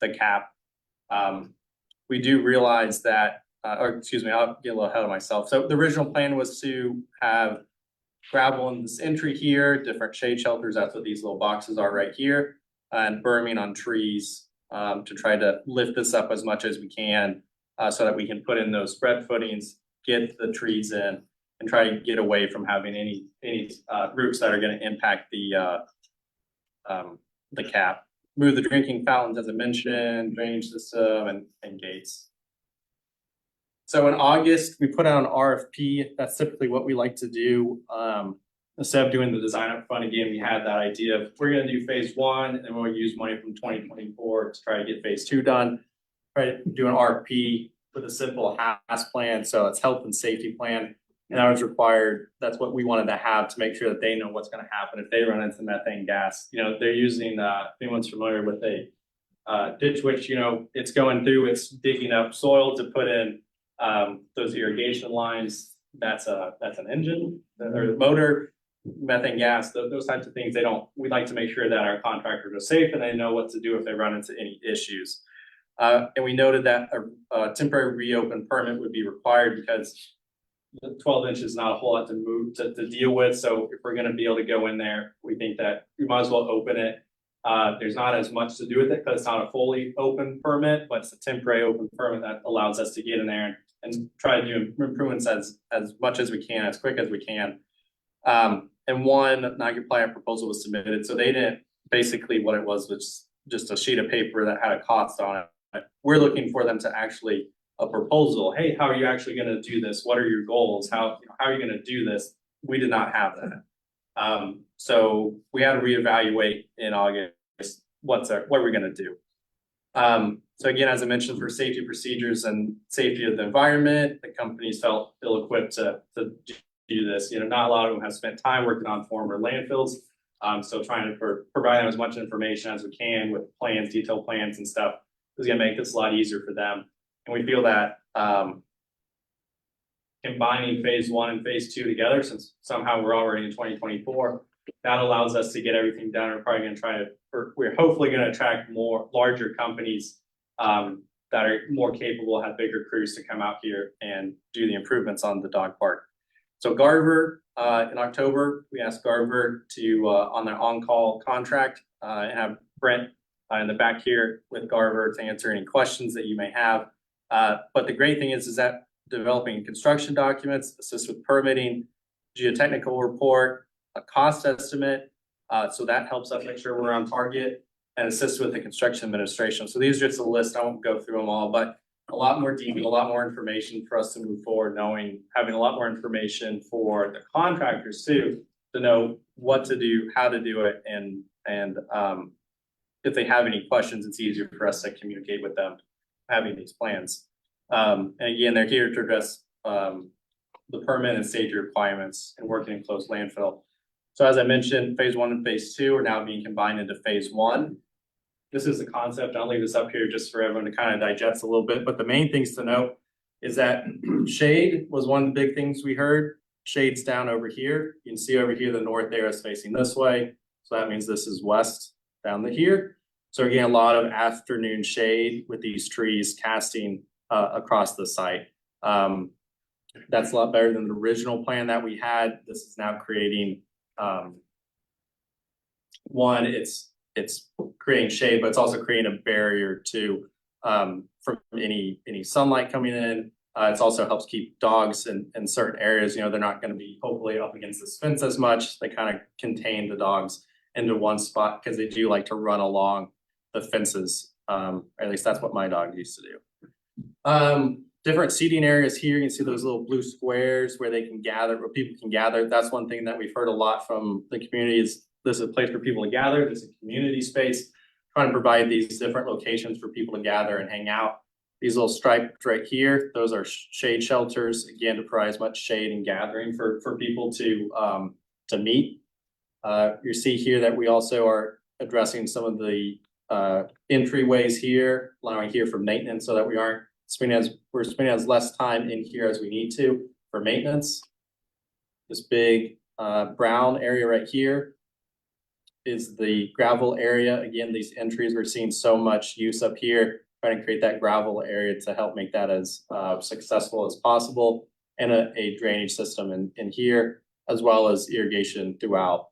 the cap. We do realize that, or excuse me, I'll get a little ahead of myself. So the original plan was to have gravel in this entry here, different shade shelters. That's what these little boxes are right here, and berming on trees to try to lift this up as much as we can, so that we can put in those spread footings, get the trees in, and try to get away from having any roots that are going to impact the cap. Move the drinking fountains, as I mentioned, drainage system, and gates. So in August, we put out an RFP. That's typically what we like to do. Instead of doing the design up front again, we had that idea of we're gonna do phase 1, and we'll use money from 2024 to try to get phase 2 done. Try to do an RFP with a simple HAS plan, so it's health and safety plan. And that was required, that's what we wanted to have to make sure that they know what's gonna happen if they run into methane gas. You know, they're using, if anyone's familiar with a ditch witch, you know, it's going through, it's digging up soil to put in those irrigation lines. That's an engine or the motor, methane gas, those types of things. We'd like to make sure that our contractors are safe and they know what to do if they run into any issues. And we noted that a temporary reopen permit would be required because 12 inches is not a whole lot to move to deal with. So if we're gonna be able to go in there, we think that we might as well open it. There's not as much to do with it because it's not a fully open permit, but it's a temporary open permit that allows us to get in there and try to do improvements as much as we can, as quick as we can. And one non-compliant proposal was submitted. So they didn't, basically what it was just a sheet of paper that had a cost on it. We're looking for them to actually a proposal. Hey, how are you actually going to do this? What are your goals? How are you going to do this? We did not have that. So we had to reevaluate in August, what are we going to do? So again, as I mentioned, for safety procedures and safety of the environment, the companies felt ill-equipped to do this. You know, not a lot of them have spent time working on former landfills. So trying to provide them as much information as we can with plans, detailed plans and stuff is going to make this a lot easier for them. And we feel that combining phase 1 and phase 2 together, since somehow we're already in 2024, that allows us to get everything done. We're probably going to we're hopefully going to attract more larger companies that are more capable, have bigger crews to come out here and do the improvements on the dog park. So Garver, in October, we asked Garver to, on their on-call contract, and have Brent in the back here with Garver to answer any questions that you may have. But the great thing is that developing construction documents, assist with permitting, geotechnical report, a cost estimate. So that helps us make sure we're on target, and assist with the construction administration. So these are just a list. I won't go through them all, but a lot more detail, a lot more information for us to move forward, having a lot more information for the contractors too, to know what to do, how to do it, and if they have any questions, it's easier for us to communicate with them, having these plans. And again, they're here to address the permit and safety requirements and working in close landfill. So as I mentioned, phase 1 and phase 2 are now being combined into phase 1. This is the concept. I'll leave this up here just for everyone to kind of digest a little bit. But the main things to note is that shade was one of the big things we heard. Shade's down over here. You can see over here, the north arrow is facing this way. So that means this is west down to here. So again, a lot of afternoon shade with these trees casting across the site. That's a lot better than the original plan that we had. This is now creating, one, it's creating shade, but it's also creating a barrier to from any sunlight coming in. It also helps keep dogs in certain areas. You know, they're not going to be hopefully up against this fence as much. They kind of contain the dogs into one spot because they do like to run along the fences. Or at least that's what my dog used to do. different seating areas here. You can see those little blue squares where they can gather, where people can gather. That's one thing that we've heard a lot from the community is this is a place for people to gather. This is a community space. Trying to provide these different locations for people to gather and hang out. These little stripes right here, those are shade shelters, again, to provide as much shade and gathering for people to meet. You see here that we also are addressing some of the entryways here, allowing here for maintenance so that we're spending as less time in here as we need to for maintenance. This big brown area right here is the gravel area. Again, these entries, we're seeing so much use up here, trying to create that gravel area to help make that as successful as possible, and a drainage system in here, as well as irrigation throughout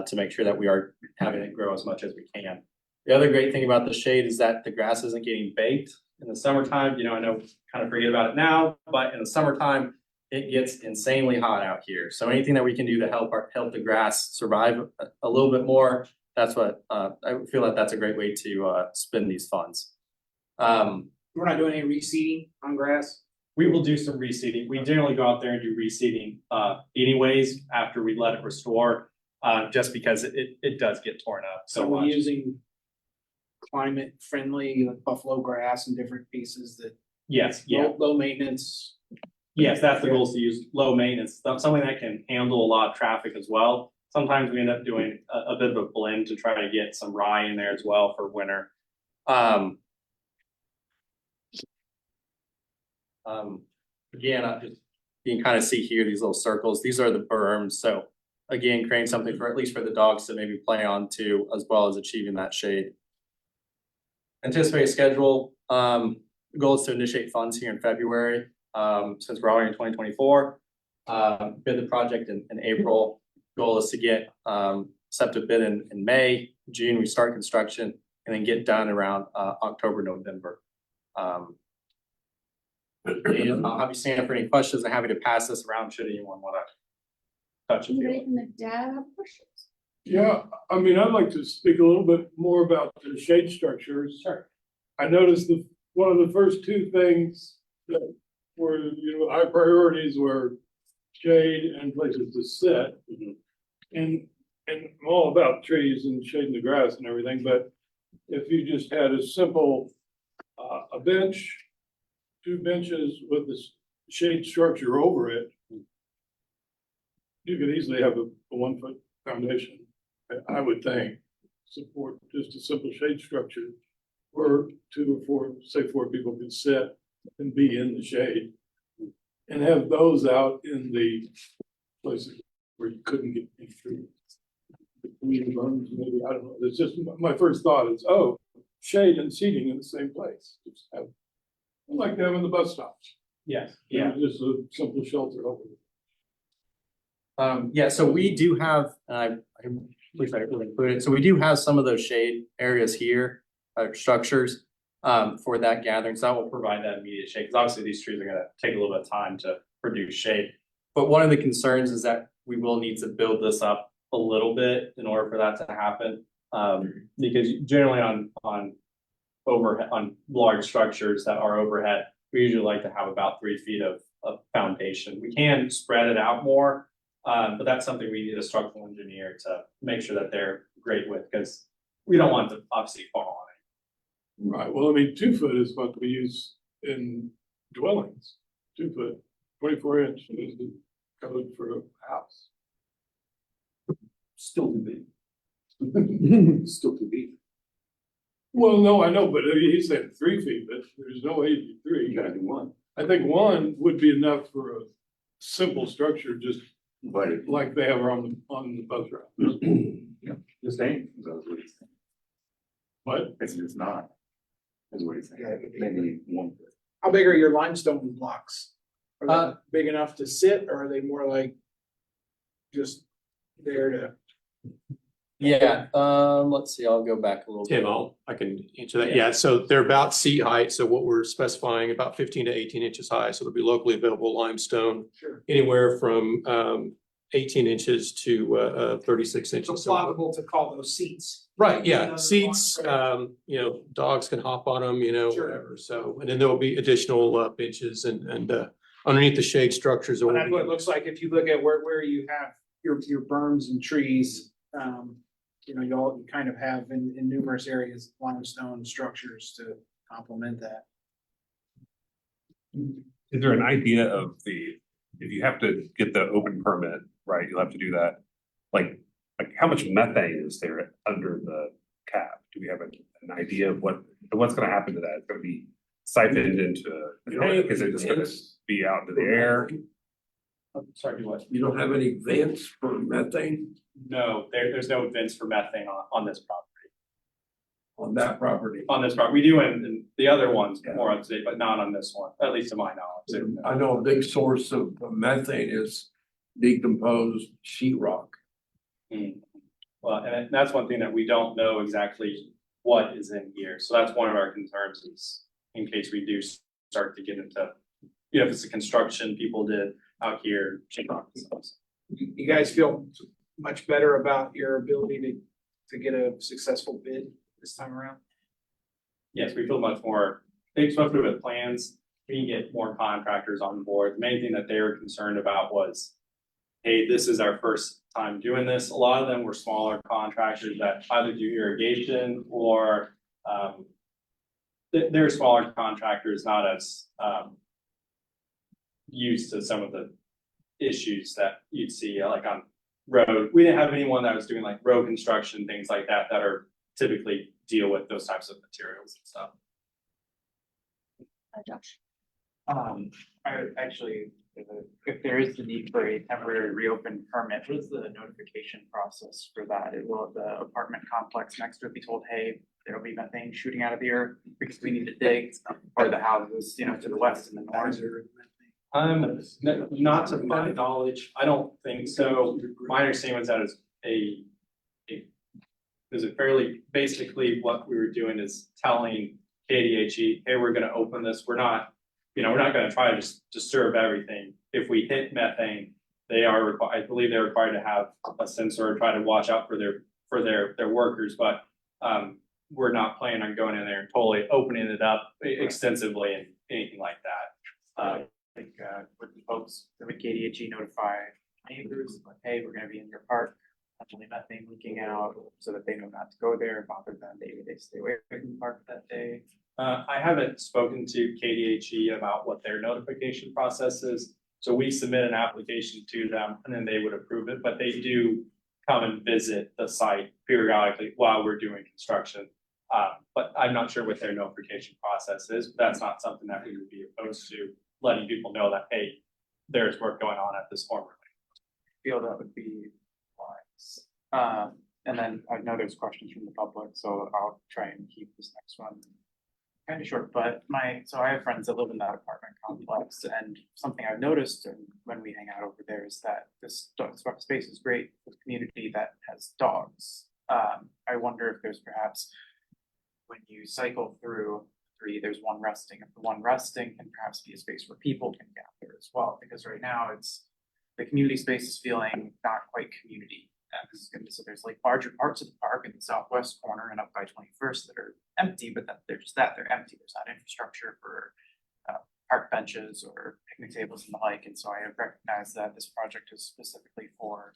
to make sure that we are having it grow as much as we can. The other great thing about the shade is that the grass isn't getting baked in the summertime. You know, I know we kind of forget about it now, but in the summertime, it gets insanely hot out here. So anything that we can do to help the grass survive a little bit more, that's what I feel like that's a great way to spend these funds. We're not doing any reseeding on grass? We will do some reseeding. We generally go out there and do reseeding anyways after we let it restore, just because it does get torn up so we're much. using climate friendly, like buffalo grass and different pieces that Yes, yeah. low maintenance. Yes, that's the goal, is to use low maintenance, something that can handle a lot of traffic as well. Sometimes we end up doing a bit of a blend to try to get some rye in there as well for winter. Again, you can kind of see here, these little circles, these are the berms. So again, creating something for, at least for the dogs to maybe play on to, as well as achieving that shade. Anticipated schedule, the goal is to initiate funds here in February. Since we're already in 2024, bid the project in April. Goal is to get set to bid in May, June, we start construction, and then get done around October, November. And I'll have you stand up for any questions. I'm happy to pass this around should anyone want to touch it. Anybody from the data have questions? Yeah, I mean, I'd like to speak a little bit more about the shade structures. Sure. I noticed one of the first two things that were, high priorities were shade and places to sit. And I'm all about trees and shading the grass and everything, but if you just had a simple, a bench, 2 benches with this shade structure over it, you could easily have a 1-foot foundation, I would think, support just a simple shade structure where 2 or 4, say 4 people could sit and be in the shade and have those out in the places where you couldn't get any trees. Maybe, I don't know. It's just my first thought is, oh, shade and seating in the same place. Just have, like them in the bus stops. Yes, yeah. Just a simple shelter over it. Yeah, so we do have, I wish I really included it. So we do have some of those shade areas here, structures for that gathering. So that will provide that immediate shade. Because obviously these trees are going to take a little bit of time to produce shade. But one of the concerns is that we will need to build this up a little bit in order for that to happen. Because generally on large structures that are overhead, we usually like to have about 3 feet of foundation. We can spread it out more, but that's something we need a structural engineer to make sure that they're great with, because we don't want to obviously fall on it. Right, well, I mean, 2 foot is supposed to be used in dwellings. 2 foot, 24 inch is the code for a house. Still too big. Still too big. Well, no, I know, but he said 3 feet, but there's no way to do 3. You gotta do 1. I think 1 would be enough for a simple structure, just But like they have on the bus route. Just ain't, that's what he's saying. But It's just not, is what he's saying. They need 1 foot. How big are your limestone blocks? Are they big enough to sit, or are they more like just there to? Yeah, let's see, I'll go back a little bit. Tim, I can answer that. Yeah, so they're about seat height. So what we're specifying about 15 to 18 inches high. So they'll be locally available limestone. Sure. Anywhere from 18 inches to 36 So inches. plausible to call those seats. Right, yeah, Another seats, one. dogs can hop on them, Sure. whatever, so, and then there'll be additional benches and underneath the shade structures. And that's what it looks like if you look at where you have your berms and trees. You kind of have in numerous areas limestone structures to complement that. Is there an idea of if you have to get the open permit, right, you'll have to do that. Like how much methane is there under the cap? Do we have an idea of what's gonna happen to that? It's gonna be siphoned into, is it just gonna be out into the air? Sorry, what? You don't have any vents for methane No, there's no vents for methane on this property. on that property? On this property, we do in the other ones more up to date, but not on this one, at least to my knowledge. I know a big source of methane is decomposed sheetrock. Well, and that's one thing that we don't know exactly what is in here. So that's one of our concerns is in case we do start to get into, if it's a construction people did out here, sheetrock and stuff. You guys feel much better about your ability to get a successful bid this time around? Yes, we feel much more, especially with plans, we can get more contractors on board. The main thing that they were concerned about was, hey, this is our first time doing this. A lot of them were smaller contractors that either do irrigation or they're smaller contractors, not as used to some of the issues that you'd see like on road. We didn't have anyone that was doing like road construction, things like that, that are typically deal with those types of materials and stuff. Josh. I actually, if there is the need for a temporary reopen permit, what is the notification process for that? Will the apartment complex next to it be told, hey, there will be methane shooting out of the earth because we need to dig, or the houses, to the west and the north? Not to my knowledge, I don't think so. My understanding was that is a fairly, basically what we were doing is telling KDHE, hey, we're gonna open this. We're not gonna try to just disturb everything. If we hit methane, they are required, I believe they're required to have a sensor, try to watch out for their workers, but we're not planning on going in there and totally opening it up extensively and anything like that. Would the folks, would KDHE notify neighbors, like, hey, we're gonna be in your park, potentially methane leaking out, so that they know not to go there, bother them, maybe they stay away from the park that day? I haven't spoken to KDHE about what their notification process is. So we submit an application to them and then they would approve it, but they do come and visit the site periodically while we're doing construction. But I'm not sure what their notification process is, but that's not something that we would be opposed to, letting people know that, hey, there's work going on at this former. Feel that would be wise. And then I know there's questions from the public, so I'll try and keep this next one kind of short, but so I have friends that live in that apartment complex, and something I've noticed when we hang out over there is that this space is great for the community that has dogs. I wonder if there's perhaps, when you cycle through there's one resting, if the one resting can perhaps be a space where people can gather as well, because right now the community space is feeling not quite community. So there's like larger parts of the park in the southwest corner and up by 21st that are empty, but they're empty. There's not infrastructure for park benches or picnic tables and the like. And so I have recognized that this project is specifically for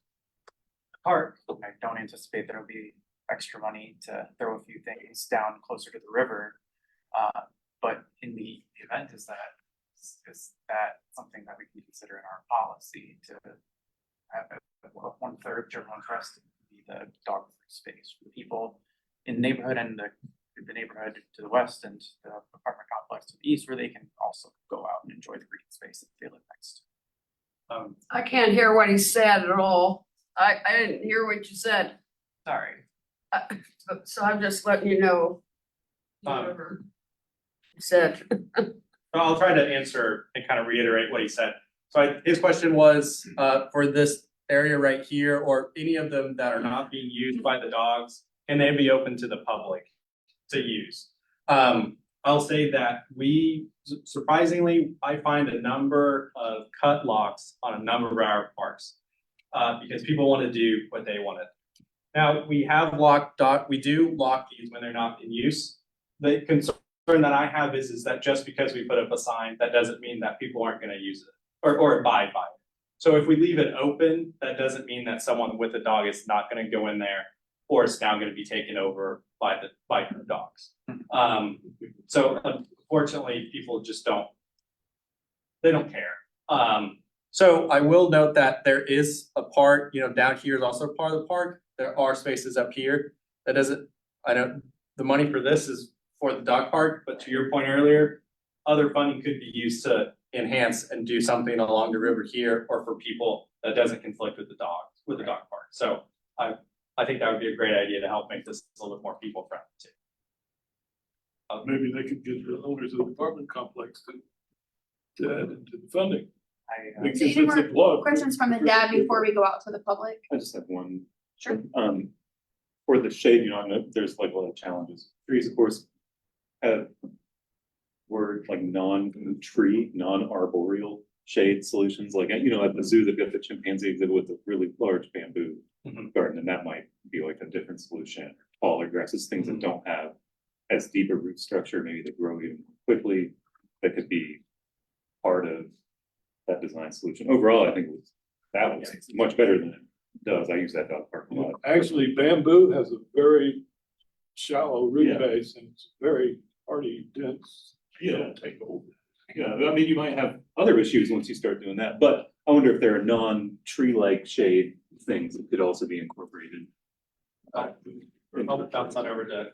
the park. I don't anticipate there'll be extra money to throw a few things down closer to the river. But in the event, is that something that we can consider in our policy to have a 1/3 German Crest be the dog free space for the people in the neighborhood and the neighborhood to the west and the apartment complex to the east, where they can also go out and enjoy the green space that they live next to. I can't hear what he said at all. I didn't hear what you said. Sorry. So I'm just letting you know. Whatever you said. I'll try to answer and kind of reiterate what he said. So his question was for this area right here, or any of them that are not being used by the dogs, can they be open to the public to use? I'll say that surprisingly, I find a number of cut locks on a number of our parks. because people want to do what they want to. Now, we do lock these when they're not in use. The concern that I have is that just because we put up a sign, that doesn't mean that people aren't going to use it or abide by it. So if we leave it open, that doesn't mean that someone with a dog is not going to go in there, or it's now going to be taken over by the dogs. So unfortunately, people just don't care. So I will note that there is a part, down here is also part of the park. There are spaces up here. The money for this is for the dog park, but to your point earlier, other funding could be used to enhance and do something along the river here, or for people that doesn't conflict with the dog park. So I think that would be a great idea to help make this a little bit more people friendly too. Maybe they could get the owners of the apartment complex to add into the funding. Because So any it's a more plug. questions from the dad before we go out to the public? I just have one. Sure. For the shade, I know there's like a lot of challenges. Trees, of course, have words like non-tree, non-arboreal shade solutions. Like, at the zoo, they've got the chimpanzee exhibit with a really large bamboo garden, and that might be like a different solution. Taller grasses, things that don't have as deep a root structure, maybe they grow even more quickly, that could be part of that design solution. Overall, I think that was much better than it does. I use that dog park a lot. Actually, bamboo has a very shallow root Yeah. base and it's very hardy, dense. Yeah. Take over. Yeah, I mean, you might have other issues once you start doing that, but I wonder if there are non-tree-like shade things that could also be incorporated. I'll bounce that over to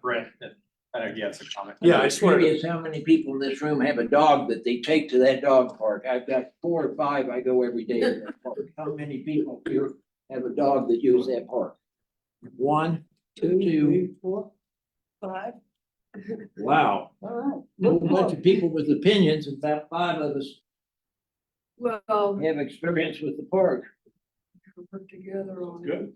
Brent, and I know he had some comment. Yeah, I'm curious how many people in this room have a dog that they take to that dog park. I've got 4 or 5, I go every day to that park. How many people here have a dog that use that park? 1, 2, 3, 4, 5. Wow. All A whole bunch of people with opinions, and about 5 of us right. Well, have experience with the park. work together on it. Good.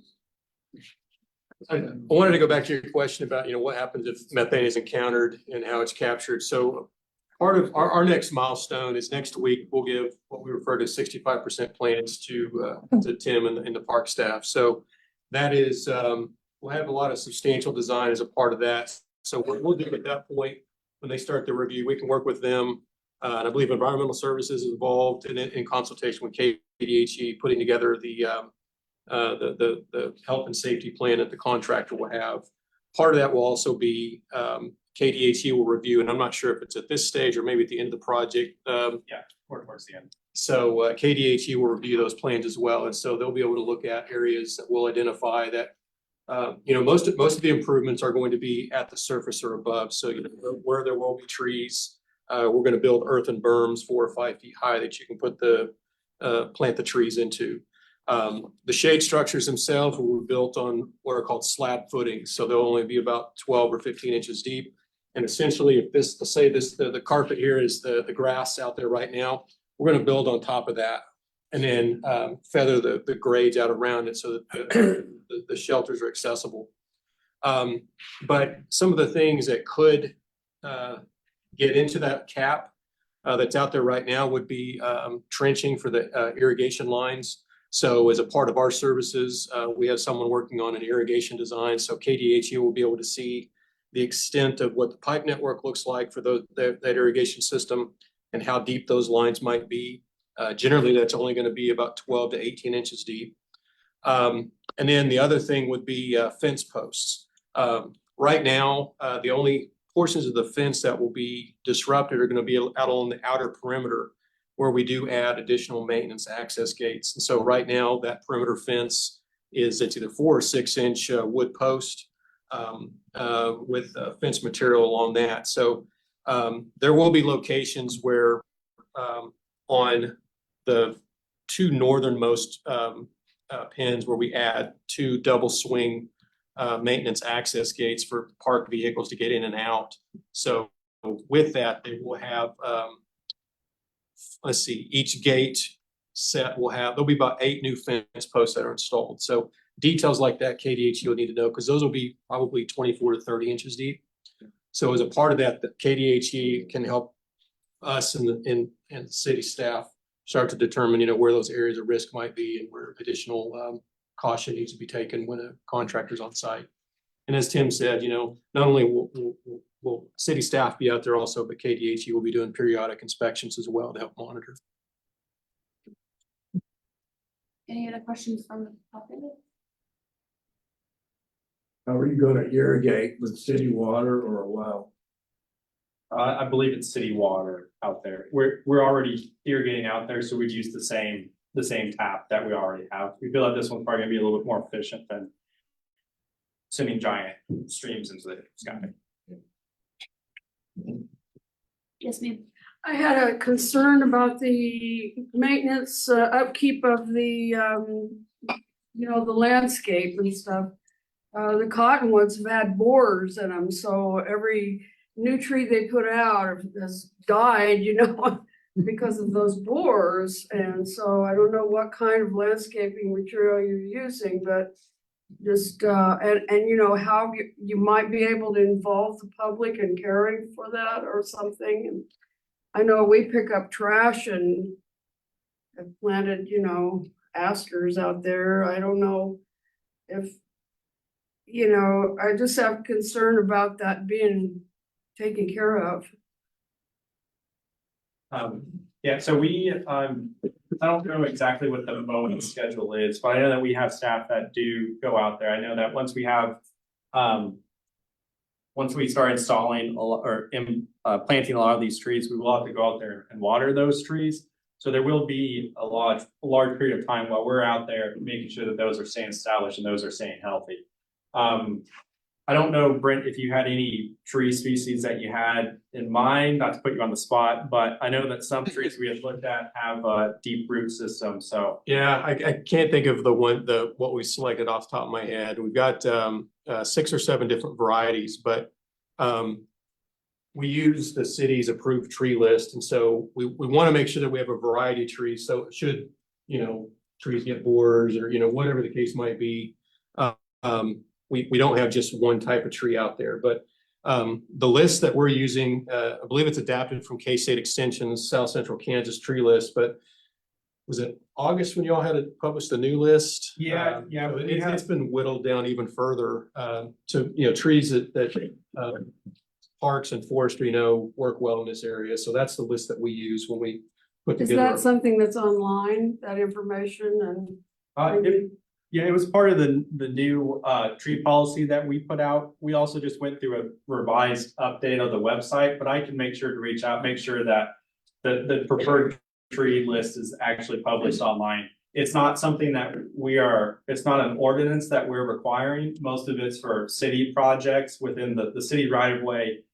I wanted to go back to your question about, what happens if methane is encountered and how it's captured. So part of our next milestone is next week, we'll give what we refer to 65% plans to Tim and the park staff. So that is, we'll have a lot of substantial design as a part of that. So what we'll do at that point, when they start the review, we can work with them. And I believe environmental services is involved in consultation with KDHE, putting together the health and safety plan that the contractor will have. Part of that will also be KDHE will review, and I'm not sure if it's at this stage or maybe at the end of the project. Towards the end. So KDHE will review those plans as well, and so they'll be able to look at areas that will identify that. Most of the improvements are going to be at the surface or above. So where there will be trees, we're going to build earthen berms 4 or 5 feet high that you can put plant the trees into. The shade structures themselves will be built on what are called slab footings. So they'll only be about 12 or 15 inches deep. And essentially, if the carpet here is the grass out there right now, we're going to build on top of that and then feather the grades out around it so that the shelters are accessible. But some of the things that could get into that cap that's out there right now would be trenching for the irrigation lines. So as a part of our services, we have someone working on an irrigation design. So KDHE will be able to see the extent of what the pipe network looks like for that irrigation system and how deep those lines might be. Generally, that's only going to be about 12 to 18 inches deep. And then the other thing would be fence posts. Right now, the only portions of the fence that will be disrupted are going to be out on the outer perimeter, where we do add additional maintenance access gates. And so right now, that perimeter fence it's either 4 or 6 inch wood post with fence material along that. So there will be locations where on the 2 northernmost pins where we add 2 double swing maintenance access gates for parked vehicles to get in and out. So with that, they will have each gate set there'll be about 8 new fence posts that are installed. So details like that, KDHE will need to know because those will be probably 24 to 30 inches deep. So as a part of that, the KDHE can help us and city staff start to determine, where those areas of risk might be and where additional caution needs to be taken when a contractor's on site. And as Tim said, not only will city staff be out there also, but KDHE will be doing periodic inspections as well to help monitor. Any other questions from the public? How are you gonna irrigate with city water or a well? I believe it's city water out there. We're already irrigating out there, so we'd use the same tap that we already have. We feel like this one's probably gonna be a little bit more efficient than sending giant streams into the sky. Yes, ma'am. I had a concern about the maintenance, upkeep of the, the landscape and stuff. The cottonwoods have had borers in them, so every new tree they put out has died, because of those borers. And so I don't know what kind of landscaping material you're using, but just, how you might be able to involve the public in caring for that or something. And I know we pick up trash and have planted, asters out there. I don't know if, I just have concern about that being taken care of. Yeah, so we, I don't know exactly what the mowing schedule is, but I know that we have staff that do go out there. I know that once we start installing planting a lot of these trees, we will have to go out there and water those trees. So there will be a large period of time while we're out there making sure that those are staying established and those are staying healthy. I don't know, Brent, if you had any tree species that you had in mind, not to put you on the spot, but I know that some trees we had looked at have a deep root system, so. Yeah, I can't think of what we selected off the top of my head. We've got 6 or 7 different varieties, but we use the city's approved tree list. And so we want to make sure that we have a variety of trees. So should, trees get borers or, whatever the case might be, we don't have just one type of tree out there, but the list that we're using, I believe it's adapted from K-State Extension's South Central Kansas tree list, but was it August when y'all had to publish the new list? Yeah. So it's been whittled down even further to, trees that parks and forestry work well in this area. So that's the list that we use when we put Is together. that something that's online, that information and? Yeah, it was part of the new tree policy that we put out. We also just went through a revised update of the website, but I can make sure to reach out, make sure that the preferred tree list is actually published online. It's not something that it's not an ordinance that we're requiring. Most of it's for city projects within the city right of way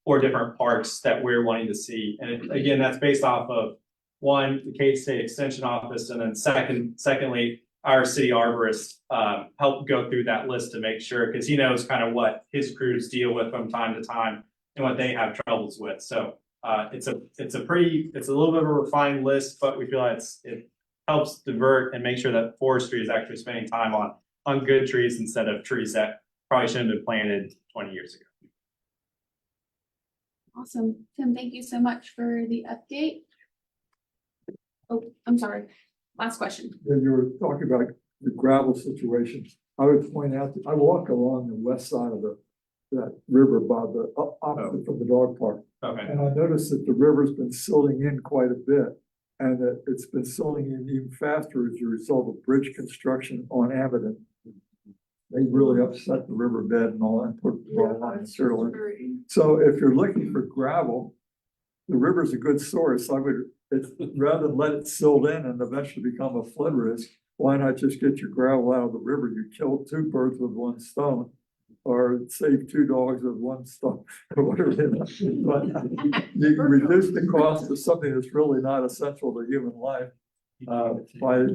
or different parks that we're wanting to see. And again, that's based off of one, the K-State Extension Office, and then secondly, our city arborist helped go through that list to make sure, because he knows kind of what his crews deal with from time to time and what they have troubles with. So it's a little bit of a refined list, but we feel like it helps divert and make sure that forestry is actually spending time on good trees instead of trees that probably shouldn't have been planted 20 years ago. Awesome. Tim, thank you so much for the update. Oh, I'm sorry. Last question. When you were talking about the gravel situation, I would point out that I walk along the west side of that river by the opposite from the dog park. Okay. And I noticed that the river's been silting in quite a bit, and that it's been silting in even faster as a result of bridge construction on Avenue. They really upset the riverbed and all that, put a lot of material in. So if you're looking for gravel, the river's a good source. Rather than let it silt in and eventually become a flood risk, why not just get your gravel out of the river? You kill 2 birds with 1 stone, or save 2 dogs with 1 stone, or whatever. But you can reduce the cost of something that's really not essential to human life by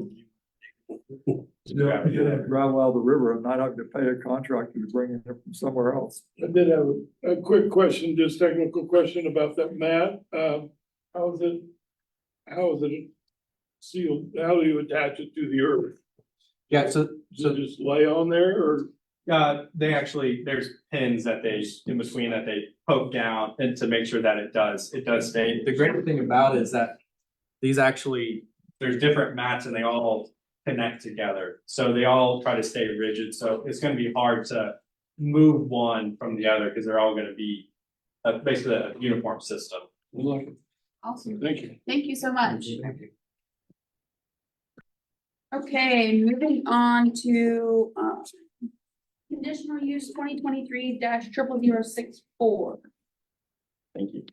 getting gravel out of the river and not having to pay a contractor to bring it in from somewhere else. I did have a quick question, just technical question about that mat. How is it sealed? How do you attach it to the earth? Yeah, so just lay on there or? There's pins that in between that they poke down and to make sure that it does stay. The great thing about it is that these actually, there's different mats and they all connect together. So they all try to stay rigid. So it's gonna be hard to move one from the other because they're all gonna be basically a uniform system. Awesome. Thank you. Thank you so much. Okay, moving on to, conditional use 2023-0064. Thank you.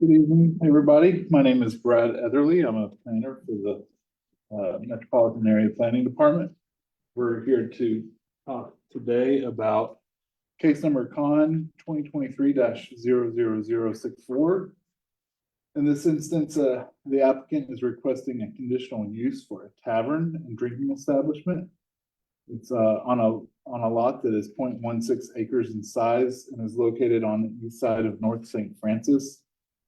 Good evening, everybody. My name is Brad Etherly. I'm a planner for the Metropolitan Area Planning Department. We're here to talk today about case number con 2023-00064. In this instance, the applicant is requesting a conditional use for a tavern and drinking establishment. It's on a lot that is 0.16 acres in size and is located on the east side of North St. Francis,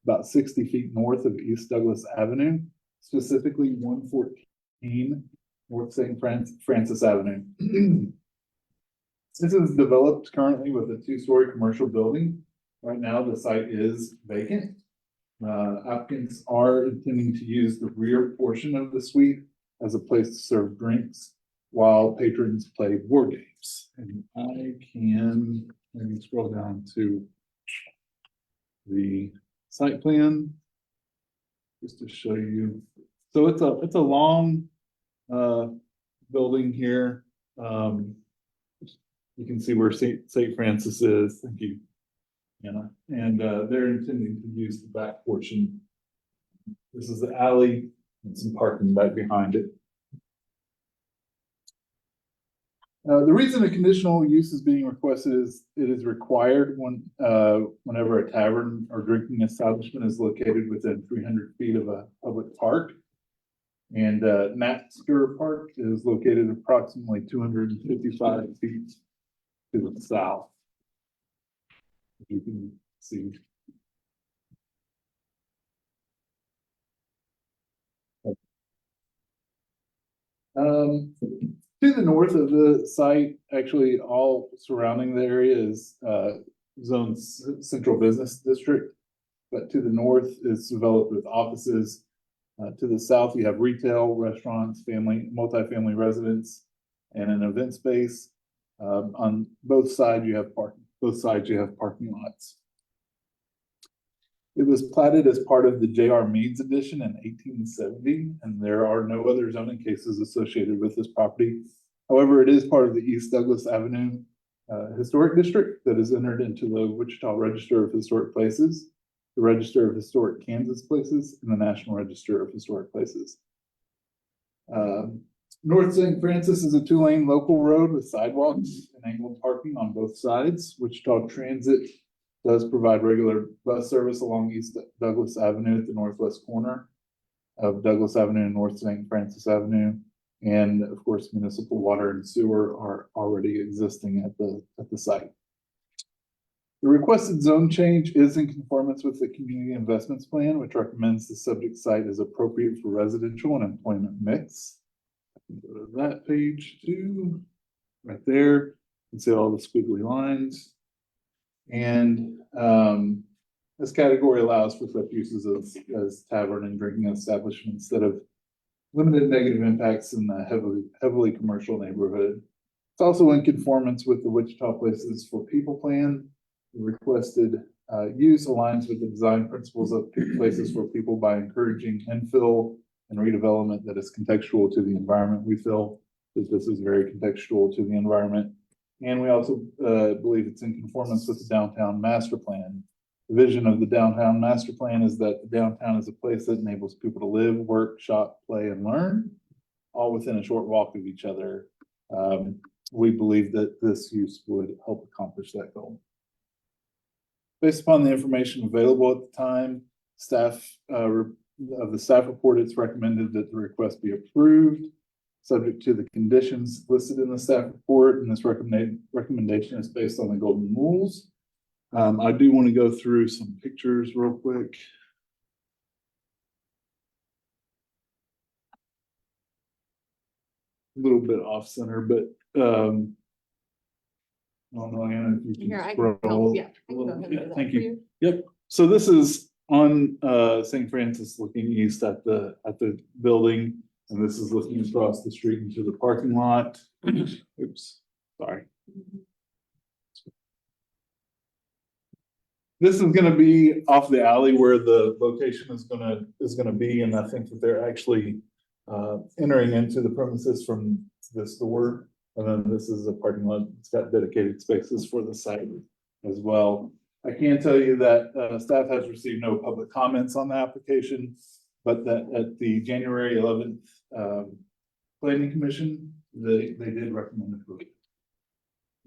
about 60 feet north of East Douglas Avenue, specifically 114 North St. Francis Avenue. This is developed currently with a 2-story commercial building. Right now, the site is vacant. Applicants are intending to use the rear portion of the suite as a place to serve drinks while patrons play board games. And I can maybe scroll down to the site plan just to show you. So it's a long building here. You can see where St. Francis is. Thank you, Anna. And they're intending to use the back portion. This is the alley and some parking back behind it. The reason a conditional use is being requested is it is required whenever a tavern or drinking establishment is located within 300 feet of a public park. And Natsker Park is located approximately 255 feet to the south. You can see. To the north of the site, actually all surrounding the area is Zone's Central Business District. But to the north is developed with offices. To the south, you have retail, restaurants, multifamily residence, and an event space. On both sides, you have parking. Both sides, you have parking lots. It was platted as part of the J.R. Meads edition in 1870, and there are no other zoning cases associated with this property. However, it is part of the East Douglas Avenue Historic District that is entered into the Wichita Register of Historic Places, the Register of Historic Kansas Places, and the National Register of Historic Places. North St. Francis is a 2-lane local road with sidewalks and angled parking on both sides. Wichita Transit does provide regular bus service along East Douglas Avenue at the northwest corner of Douglas Avenue and North St. Francis Avenue. And of course, municipal water and sewer are already existing at the site. The requested zone change is in conformance with the Community Investments Plan, which recommends the subject site is appropriate for residential and employment mix. I can go to that page too, right there. You can see all the squiggly lines. And this category allows for such uses as tavern and drinking establishment instead of limited negative impacts in the heavily commercial neighborhood. It's also in conformance with the Wichita Places for People Plan. The requested use aligns with the design principles of Places for People by encouraging infill and redevelopment that is contextual to the environment. We feel that this is very contextual to the environment. And we also believe it's in conformance with the downtown master plan. The vision of the downtown master plan is that the downtown is a place that enables people to live, work, shop, play, and learn, all within a short walk of each other. We believe that this use would help accomplish that goal. Based upon the information available at the time, staff of the staff report, it's recommended that the request be approved, subject to the conditions listed in the staff report, and this recommendation is based on the golden rules. I do want to go through some pictures real quick. A little bit off center, but Anna, if you Here, can I can help, scroll. yeah. I can go ahead and do that Thank for you. Yep, so this is on St. Francis looking east at the building. And this is looking across the street into the parking lot. Oops, sorry. This is gonna be off the alley where the location is gonna be, and I think that they're actually entering into the premises from this door. And then this is a parking lot, it's got dedicated spaces for the site as well. I can tell you that staff has received no public comments on the application, but that at the January 11th planning commission, they did recommend approval.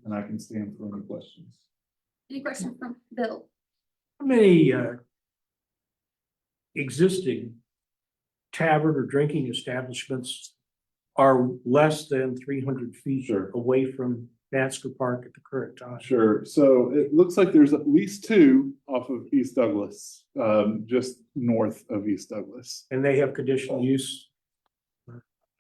And I can stand for any questions. Any questions from Bill? How many existing tavern or drinking establishments are less than 300 feet Sure. away from Natsker Park at the current time? Sure, so it looks like there's at least two off of East Douglas, just north of East Douglas. And they have conditional use?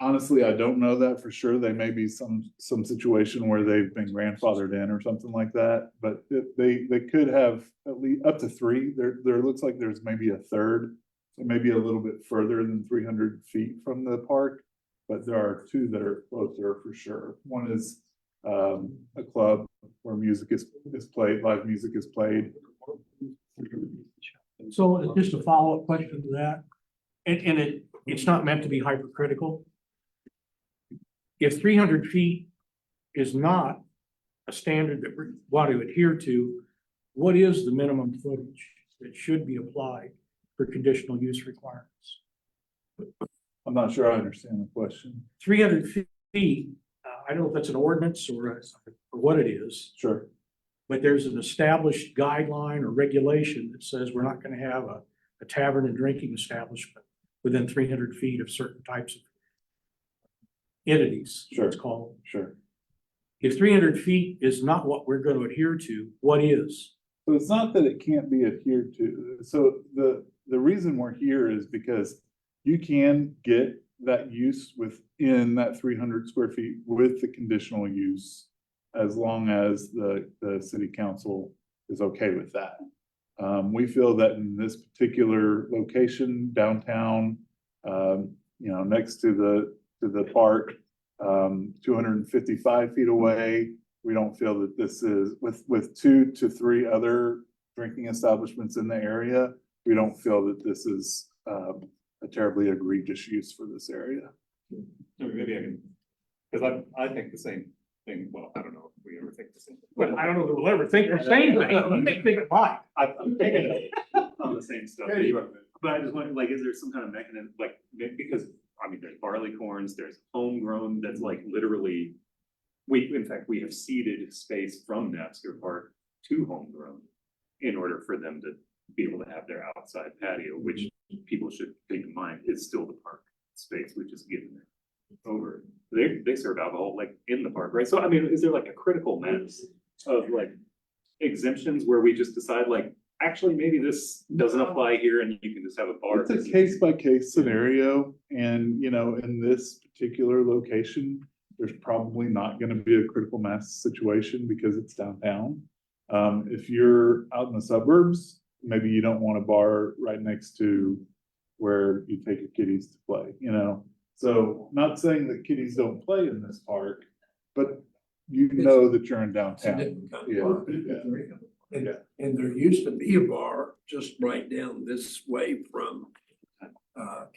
Honestly, I don't know that for sure. They may be some situation where they've been grandfathered in or something like that, but they could have at least up to three. There looks like there's maybe a third, so maybe a little bit further than 300 feet from the park, but there are two that are closer for sure. One is a club where music is played, live music is played. So just a follow-up question to that, and it's not meant to be hypercritical. If 300 feet is not a standard that we want to adhere to, what is the minimum footage that should be applied for conditional use requirements? I'm not sure I understand the question. 300 feet, I don't know if that's an ordinance or what it is. Sure. But there's an established guideline or regulation that says we're not going to have a tavern and drinking establishment within 300 feet of certain types of entities. Sure. It's called. Sure. If 300 feet is not what we're going to adhere to, what is? So it's not that it can't be adhered to. So the reason we're here is because you can get that use within that 300 square feet with the conditional use, as long as the city council is okay with that. We feel that in this particular location downtown, next to the park, 255 feet away, we don't feel that this is with 2 to 3 other drinking establishments in the area. We don't feel that this is a terribly egregious use for this area. Maybe I can, because I think the same thing. Well, I don't know if we ever think the same. Well, I don't know that we'll ever think the same thing. You may think it might. I'm thinking on the same stuff. But I just wonder, like, is there some kind of mechanism, like, because, I mean, there's barley corns, there's homegrown, that's like literally, in fact, we have seeded space from Natsker Park to homegrown in order for them to be able to have their outside patio, which people should take in mind is still the park space, which is given over. They serve alcohol like in the park, right? So, I mean, is there like a critical mass of like exemptions where we just decide like, actually, maybe this doesn't apply here and you can just have a bar? It's a case by case scenario. And, in this particular location, there's probably not going to be a critical mass situation because it's downtown. If you're out in the suburbs, maybe you don't want a bar right next to where you take your kiddies to play, So not saying that kiddies don't play in this park, but that you're in downtown. Yeah. And there used to be a bar just right down this way from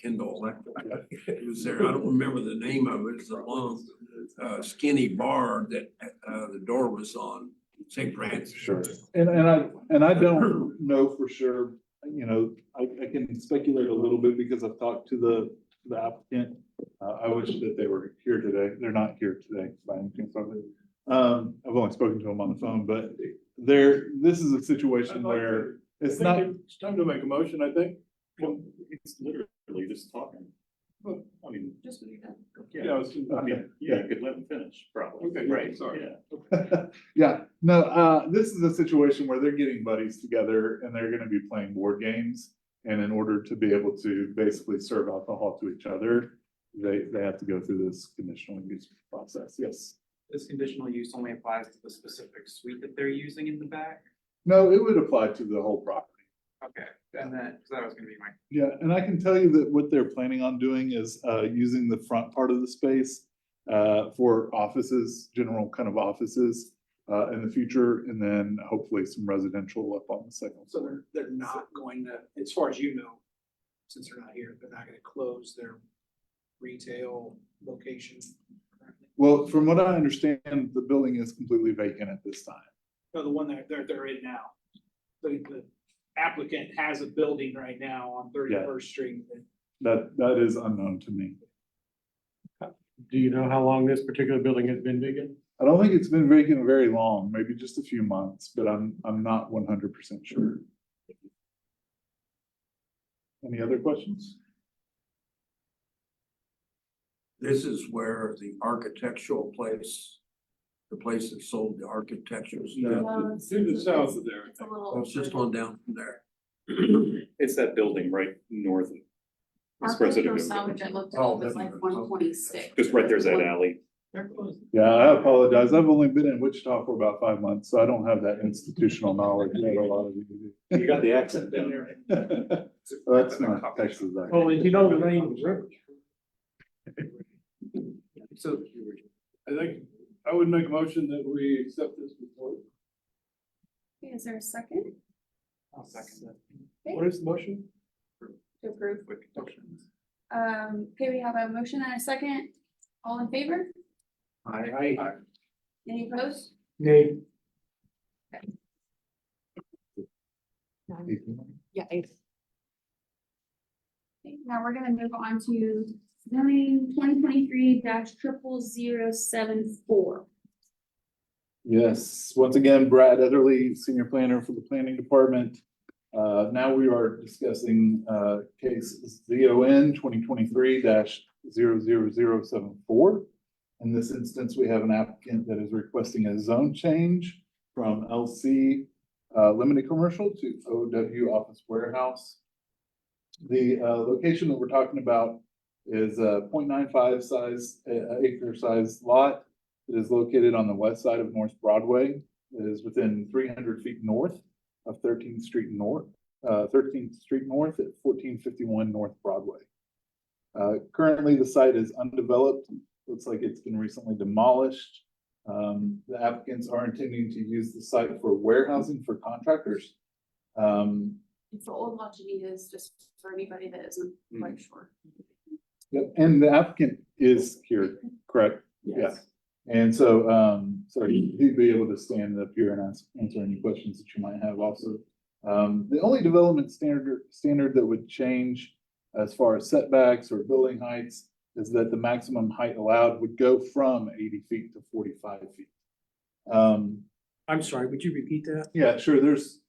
Kendall Electric. It was there, I don't remember the name of it, it's a long skinny bar that the door was on St. Francis. Sure. And I don't know for sure, I can speculate a little bit because I've talked to the applicant. I wish that they were here today. They're not here today by any chance. I've only spoken to them on the phone, but this is a situation where it's not. It's time to make a motion, I think. Well, it's literally just talking. Well, I mean. Just leave that. You could let them finish, probably. Okay, Right, sorry. yeah. Yeah, no, this is a situation where they're getting buddies together and they're gonna be playing board games. And in order to be able to basically serve alcohol to each other, they have to go through this conditional use process, yes. This conditional use only applies to the specific suite that they're using in the back? No, it would apply to the whole property. Okay, and then, so that was gonna be my, Yeah, and I can tell you that what they're planning on doing is using the front part of the space for offices, general kind of offices in the future, and then hopefully some residential up on the second So floor. they're not going to, as far as you know, since they're not here, they're not gonna close their retail location. Well, from what I understand, the building is completely vacant at this time. No, the one that they're in now. The applicant has a building right now on 31st Street. That is unknown to me. Do you know how long this particular building has been vacant? I don't think it's been vacant very long, maybe just a few months, but I'm not 100% sure. Any other questions? This is where the architectural place, the place that sold the architectural stuff. To the south of there. It's a little. It's just on down from there. It's that building right north of. Architectural salvage, I looked at, it was like 126. Just right there's that alley. They're closed. Yeah, I apologize. I've only been in Wichita for about 5 months, so I don't have that institutional knowledge that a lot of you do. You got the accent down there. Well, that's not Texas. Oh, and you know the name of the river. So I think I would make a motion that we accept this report. Okay, is there a second I'll second that. What is the motion? to approve? With conditions. Okay, we have a motion and a second. All in favor? I. Any opposed? Nay. Yeah, eight. Okay, now we're gonna move on to zoning 2023-00074. Yes, once again, Brad Etherly, Senior Planner for the Planning Department. Now we are discussing case ZON 2023-00074. In this instance, we have an applicant that is requesting a zone change from LC Limited Commercial to OW Office Warehouse. The location that we're talking about is a 0.95 acre size lot. It is located on the west side of North Broadway. It is within 300 feet north of 13th Street North at 1451 North Broadway. Currently, the site is undeveloped. Looks like it's been recently demolished. The applicants are intending to use the site for warehousing for contractors. It's the old La Chavita's, just for anybody that isn't quite sure. Yep, and the applicant is here, correct? Yeah. And so, so he'd be able to stand up here and answer any questions that you might have also. The only development standard that would change as far as setbacks or building heights is that the maximum height allowed would go from 80 feet to 45 feet. I'm sorry, would you repeat that? Yeah, sure.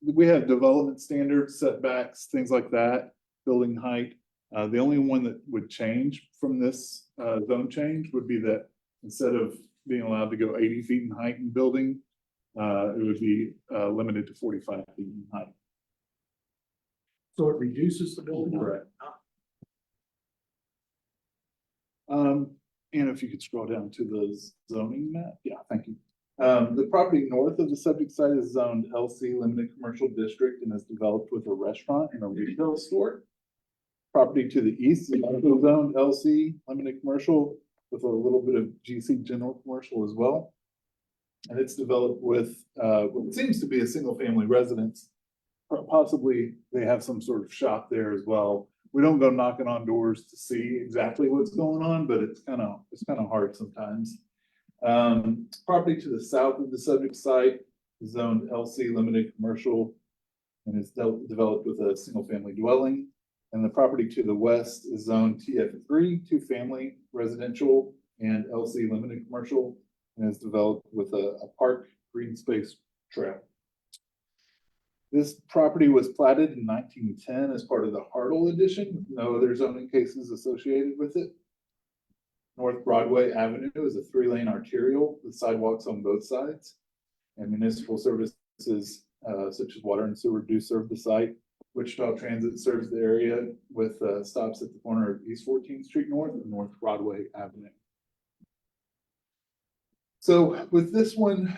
We have development standards, setbacks, things like that, building height. The only one that would change from this zone change would be that instead of being allowed to go 80 feet in height in building, it would be limited to 45 feet in height. So it reduces the building? Correct. And if you could scroll down to the zoning map, yeah, thank you. The property north of the subject site is zoned LC Limited Commercial District and is developed with a restaurant and a retail store. Property to the east is also zoned LC Limited Commercial with a little bit of GC General Commercial as well. And it's developed with what seems to be a single family residence. Possibly they have some sort of shop there as well. We don't go knocking on doors to see exactly what's going on, but it's kind of hard sometimes. Property to the south of the subject site is zoned LC Limited Commercial and is developed with a single family dwelling. And the property to the west is zoned TF3, 2-family residential and LC Limited Commercial, and is developed with a park green space trail. This property was platted in 1910 as part of the Hartle Edition, with no other zoning cases associated with it. North Broadway Avenue is a 3-lane arterial with sidewalks on both sides. And municipal services such as water and sewer do serve the site. Wichita Transit serves the area with stops at the corner of East 14th Street North and North Broadway Avenue. So with this one,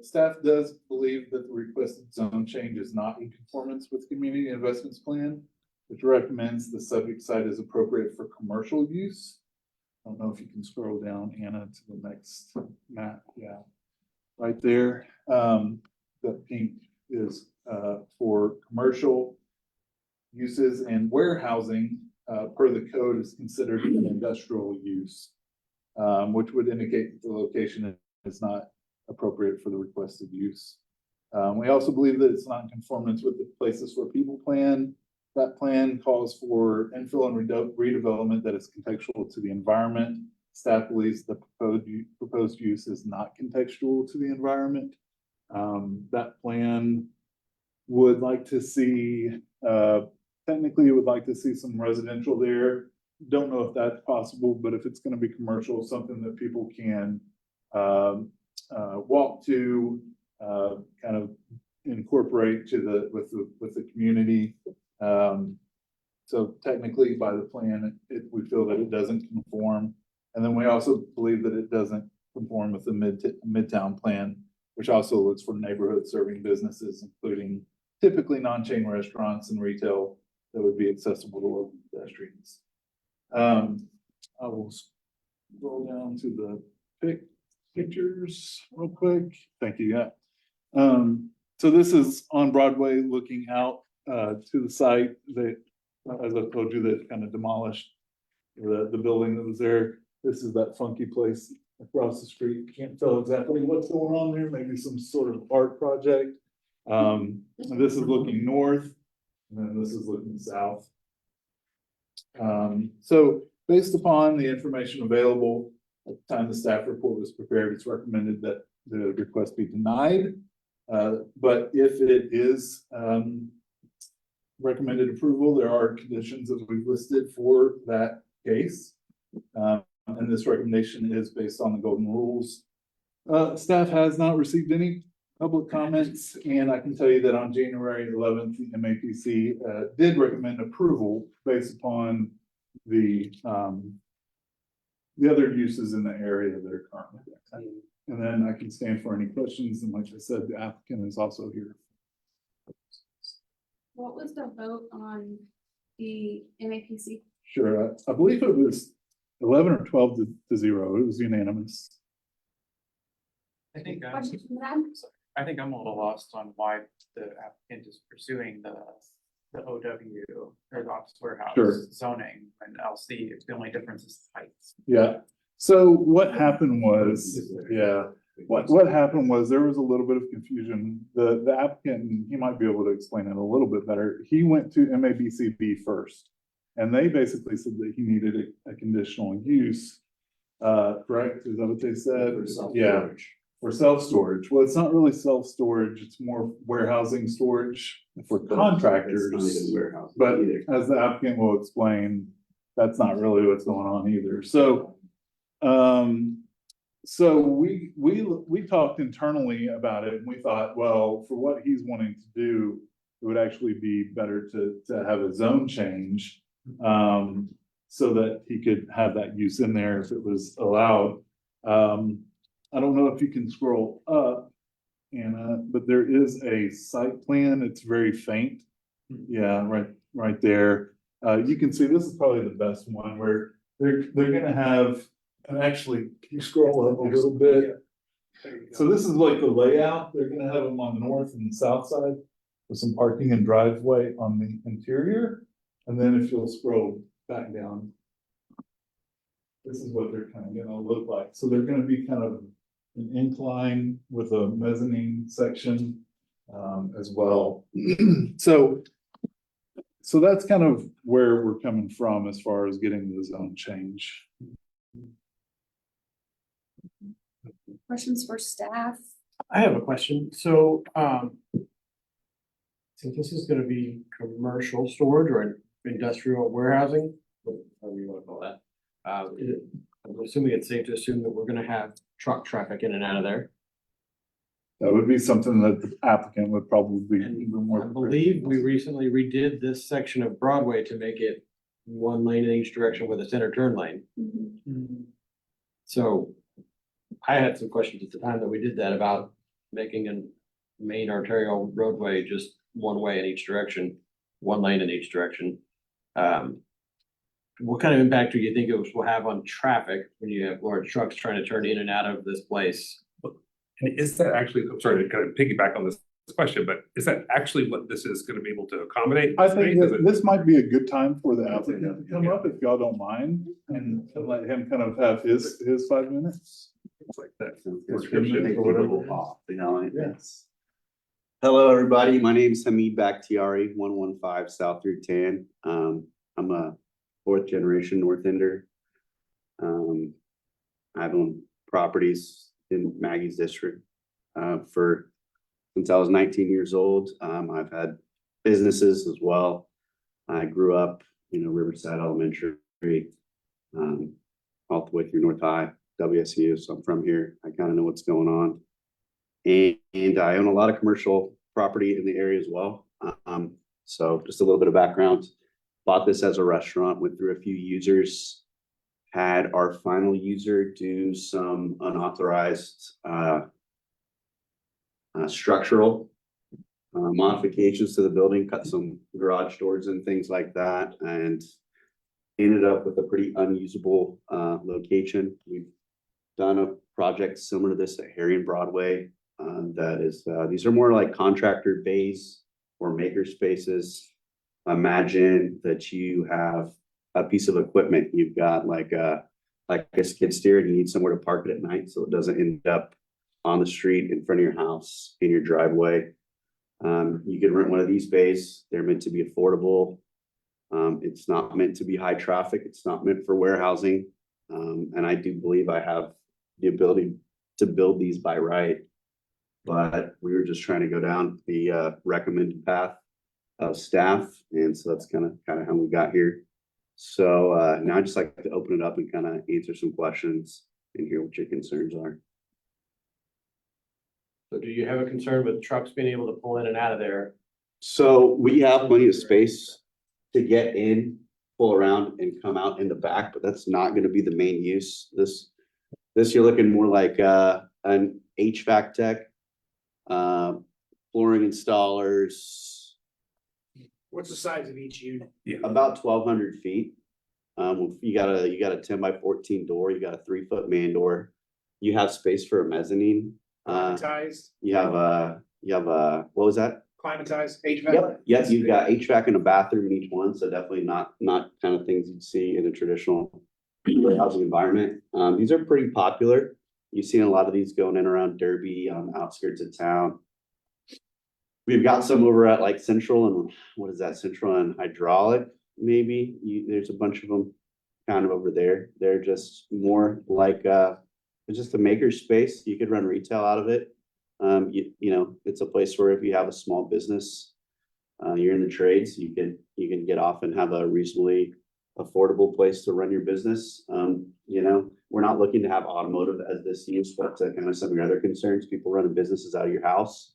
staff does believe that the requested zone change is not in conformance with community investments plan, which recommends the subject site is appropriate for commercial use. I don't know if you can scroll down, Anna, to the next map. Yeah, right there. The pink is for commercial uses, and warehousing per the code is considered an industrial use, which would indicate that the location is not appropriate for the requested use. We also believe that it's not in conformance with the Places for People plan. That plan calls for infill and redevelopment that is contextual to the environment. Staff believes the proposed use is not contextual to the environment. That plan would like to see, technically would like to see some residential there. Don't know if that's possible, but if it's going to be commercial, something that people can walk to, kind of incorporate to with the community. So technically by the plan, we feel that it doesn't conform. And then we also believe that it doesn't conform with the Midtown plan, which also looks for neighborhood serving businesses, including typically non-chain restaurants and retail that would be accessible to local pedestrians. I will scroll down to the pictures real quick. Thank you. Yeah. So this is on Broadway looking out to the site that, as I told you, that kind of demolished the building that was there. This is that funky place across the street. Can't tell exactly what's going on there. Maybe some sort of art project. And this is looking north, and then this is looking south. So based upon the information available at the time the staff report was prepared, it's recommended that the request be denied. But if it is recommended approval, there are conditions that we've listed for that case. And this recommendation is based on the golden rules. Staff has not received any public comments, and I can tell you that on January 11th, the MAPC did recommend approval based upon the other uses in the area that are currently there. And then I can stand for any questions, and like I said, the applicant is also here. What was the vote on the MAPC? Sure, I believe it was 11 or 12 to 0. It was unanimous. I think Question from them? I think I'm a little lost on why the applicant is pursuing the OW or the office warehouse Sure. zoning and LC. If the only difference is heights. Yeah. So what happened was, what happened was there was a little bit of confusion. The applicant, he might be able to explain it a little bit better. He went to MABCB first, and they basically said that he needed a conditional use. Correct? Is that what they said? Yeah. For self-storage. Well, it's not really self-storage, it's more warehousing storage for contractors. But as the applicant will explain, that's not really what's going on either. So, we talked internally about it, and we thought, well, for what he's wanting to do, it would actually be better to have a zone change, so that he could have that use in there if it was allowed. I don't know if you can scroll up, Anna, but there is a site plan. It's very faint. Yeah, right there. You can see this is probably the best one where they're gonna have, and actually, can you scroll up a little bit? So this is like the layout. They're gonna have them on the north and south side with some parking and driveway on the interior. And then if you'll scroll back down, this is what they're kind of gonna look like. So they're gonna be kind of an incline with a mezzanine section as well. So that's kind of where we're coming from as far as getting the zone change. Questions for staff? I have a question. So, since this is gonna be commercial storage or industrial warehousing, whatever you wanna call that. I'm assuming it's safe to assume that we're gonna have truck traffic in and out of there. That would be something that the applicant would probably be even more. I believe we recently redid this section of Broadway to make it one lane in each direction with a center turn lane. So I had some questions at the time that we did that about making a main arterial roadway just one way in each direction, one lane in each direction. What kind of impact do you think it will have on traffic when you have large trucks trying to turn in and out of this place? And is that actually, I'm sorry to kind of piggyback on this question, but is that actually what this is gonna be able to accommodate? I think Does that it- this might be a good time for the applicant to come up, if y'all don't mind, and let him kind of have his 5 minutes. It's like that. Yes. Hello, everybody. My name is Hamid Bakhtiari, 115 South Route 10. I'm a fourth generation North Ender. I've owned properties in Maggie's district since I was 19 years old. I've had businesses as well. I grew up, Riverside Elementary, all the way through North High, WSU. So I'm from here. I kind of know what's going on. And I own a lot of commercial property in the area as well. So just a little bit of background. Bought this as a restaurant, went through a few users, had our final user do some unauthorized structural modifications to the building, cut some garage doors and things like that, and ended up with a pretty unusable location. We've done a project similar to this at Harry and Broadway. That is, these are more like contractor bays or maker spaces. Imagine that you have a piece of equipment. You've got like a skid steer and you need somewhere to park it at night so it doesn't end up on the street in front of your house, in your driveway. You can rent one of these bays. They're meant to be affordable. It's not meant to be high traffic. It's not meant for warehousing. And I do believe I have the ability to build these by right. But we were just trying to go down the recommended path of staff. And so that's kind of how we got here. So now I'd just like to open it up and kind of answer some questions and hear what your concerns are. So do you have a concern with trucks being able to pull in and out of there? So we have plenty of space to get in, pull around and come out in the back, but that's not going to be the main use. This you're looking more like an HVAC tech, flooring installers. What's the size of each unit? About 1,200 feet. You got a 10 by 14 door. You got a 3-foot man door. You have space for a mezzanine. Climatized? You have a what was that? Climatized HVAC? Yep. Yes, you've got HVAC and a bathroom in each one, so definitely not kind of things you'd see in a traditional housing environment. These are pretty popular. You've seen a lot of these going in around Derby on the outskirts of town. We've got some over at like Central and what is that? Central and Hydraulic, maybe. There's a bunch of them kind of over there. They're just more like it's just a maker space. You could run retail out of it. It's a place where if you have a small business, you're in the trades, you can get off and have a reasonably affordable place to run your business. We're not looking to have automotive as this use, but kind of some of your other concerns, people running businesses out of your house.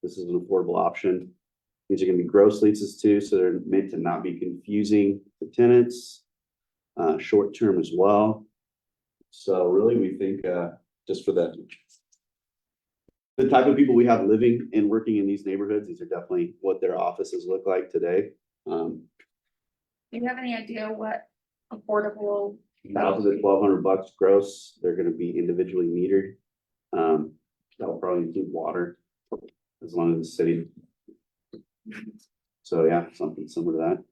This is an affordable option. These are going to be gross leases too, so they're meant to not be confusing to tenants, short term as well. So really, we think just for the type of people we have living and working in these neighborhoods, these are definitely what their offices look like today. Do you have any idea what affordable? $1,000 to $1,200 gross. They're going to be individually metered. That'll probably include water as long as the city. So yeah, something similar to that.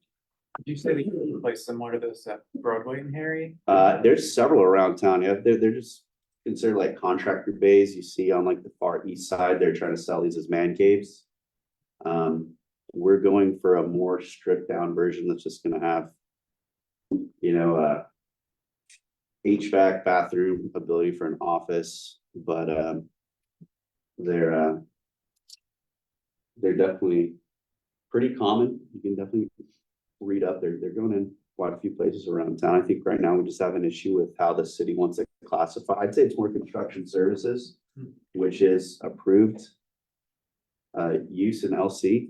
Did you say that you have a place similar to this at Broadway and Harry? There's several around town. Yeah, they're just considered like contractor bays. You see on like the far east side, they're trying to sell these as man caves. We're going for a more stripped down version that's just going to have, HVAC, bathroom, ability for an office, but they're definitely pretty common. You can definitely read up. They're going in quite a few places around town. I think right now we just have an issue with how the city wants it classified. I'd say it's more construction services, which is approved use in LC.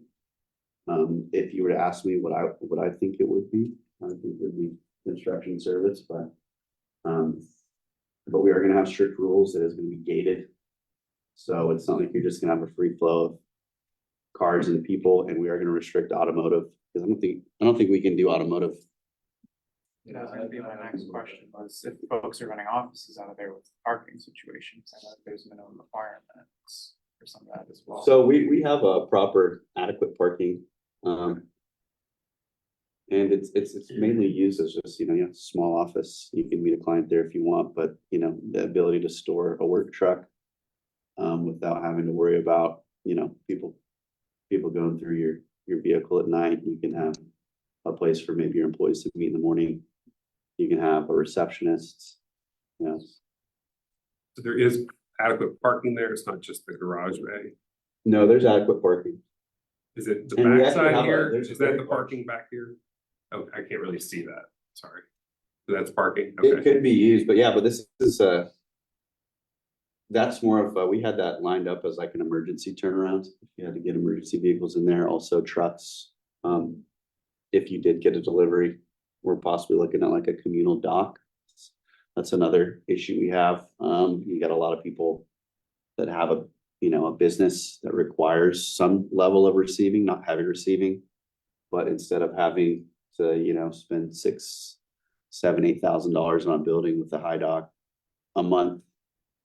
If you were to ask me what I think it would be, I think it would be construction service, but But we are gonna have strict rules. It is gonna be gated. So it's not like you're just gonna have a free flow of cars and people, and we are gonna restrict automotive, because I don't think we can do automotive. That was gonna be my next question, was if folks are running offices out of there with parking situations, I know there's minimum requirements for some of that as well. So we have a proper adequate parking. And it's mainly used as just, you know, a small office. You can meet a client there if you want, but you know, the ability to store a work truck without having to worry about, you know, people going through your vehicle at night. You can have a place for maybe your employees to meet in the morning. You can have a receptionist, you know. So there is adequate parking there. It's not just the garage bay. No, there's adequate parking. Is it the And we actually backside have here? there's Is a that very the parking back here? Oh, I can't really see that. Sorry. So that's parking. It Okay. could be used, but yeah, but this is that's more of we had that lined up as like an emergency turnaround. If you had to get emergency vehicles in there, also trucks. If you did get a delivery, we're possibly looking at like a communal dock. That's another issue we have. You got a lot of people that have a business that requires some level of receiving, not heavy receiving. But instead of having to, you know, spend $6,000, $7,000, $8,000 on a building with a high dock a month,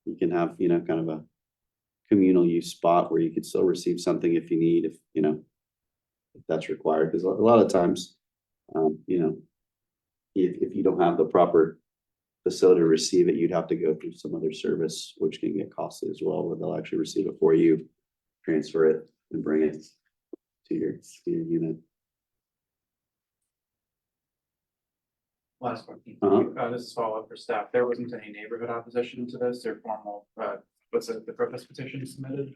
you can have, you know, kind of a communal use spot where you could still receive something if you need, if that's required. Because a lot of times, you know, if you don't have the proper facility to receive it, you'd have to go through some other service, which can get costly as well, where they'll actually receive it for you, transfer it, and bring it to your unit. Last question. Uh-huh. This is follow up for staff. There wasn't any neighborhood opposition to this or formal, was it the protest petition submitted?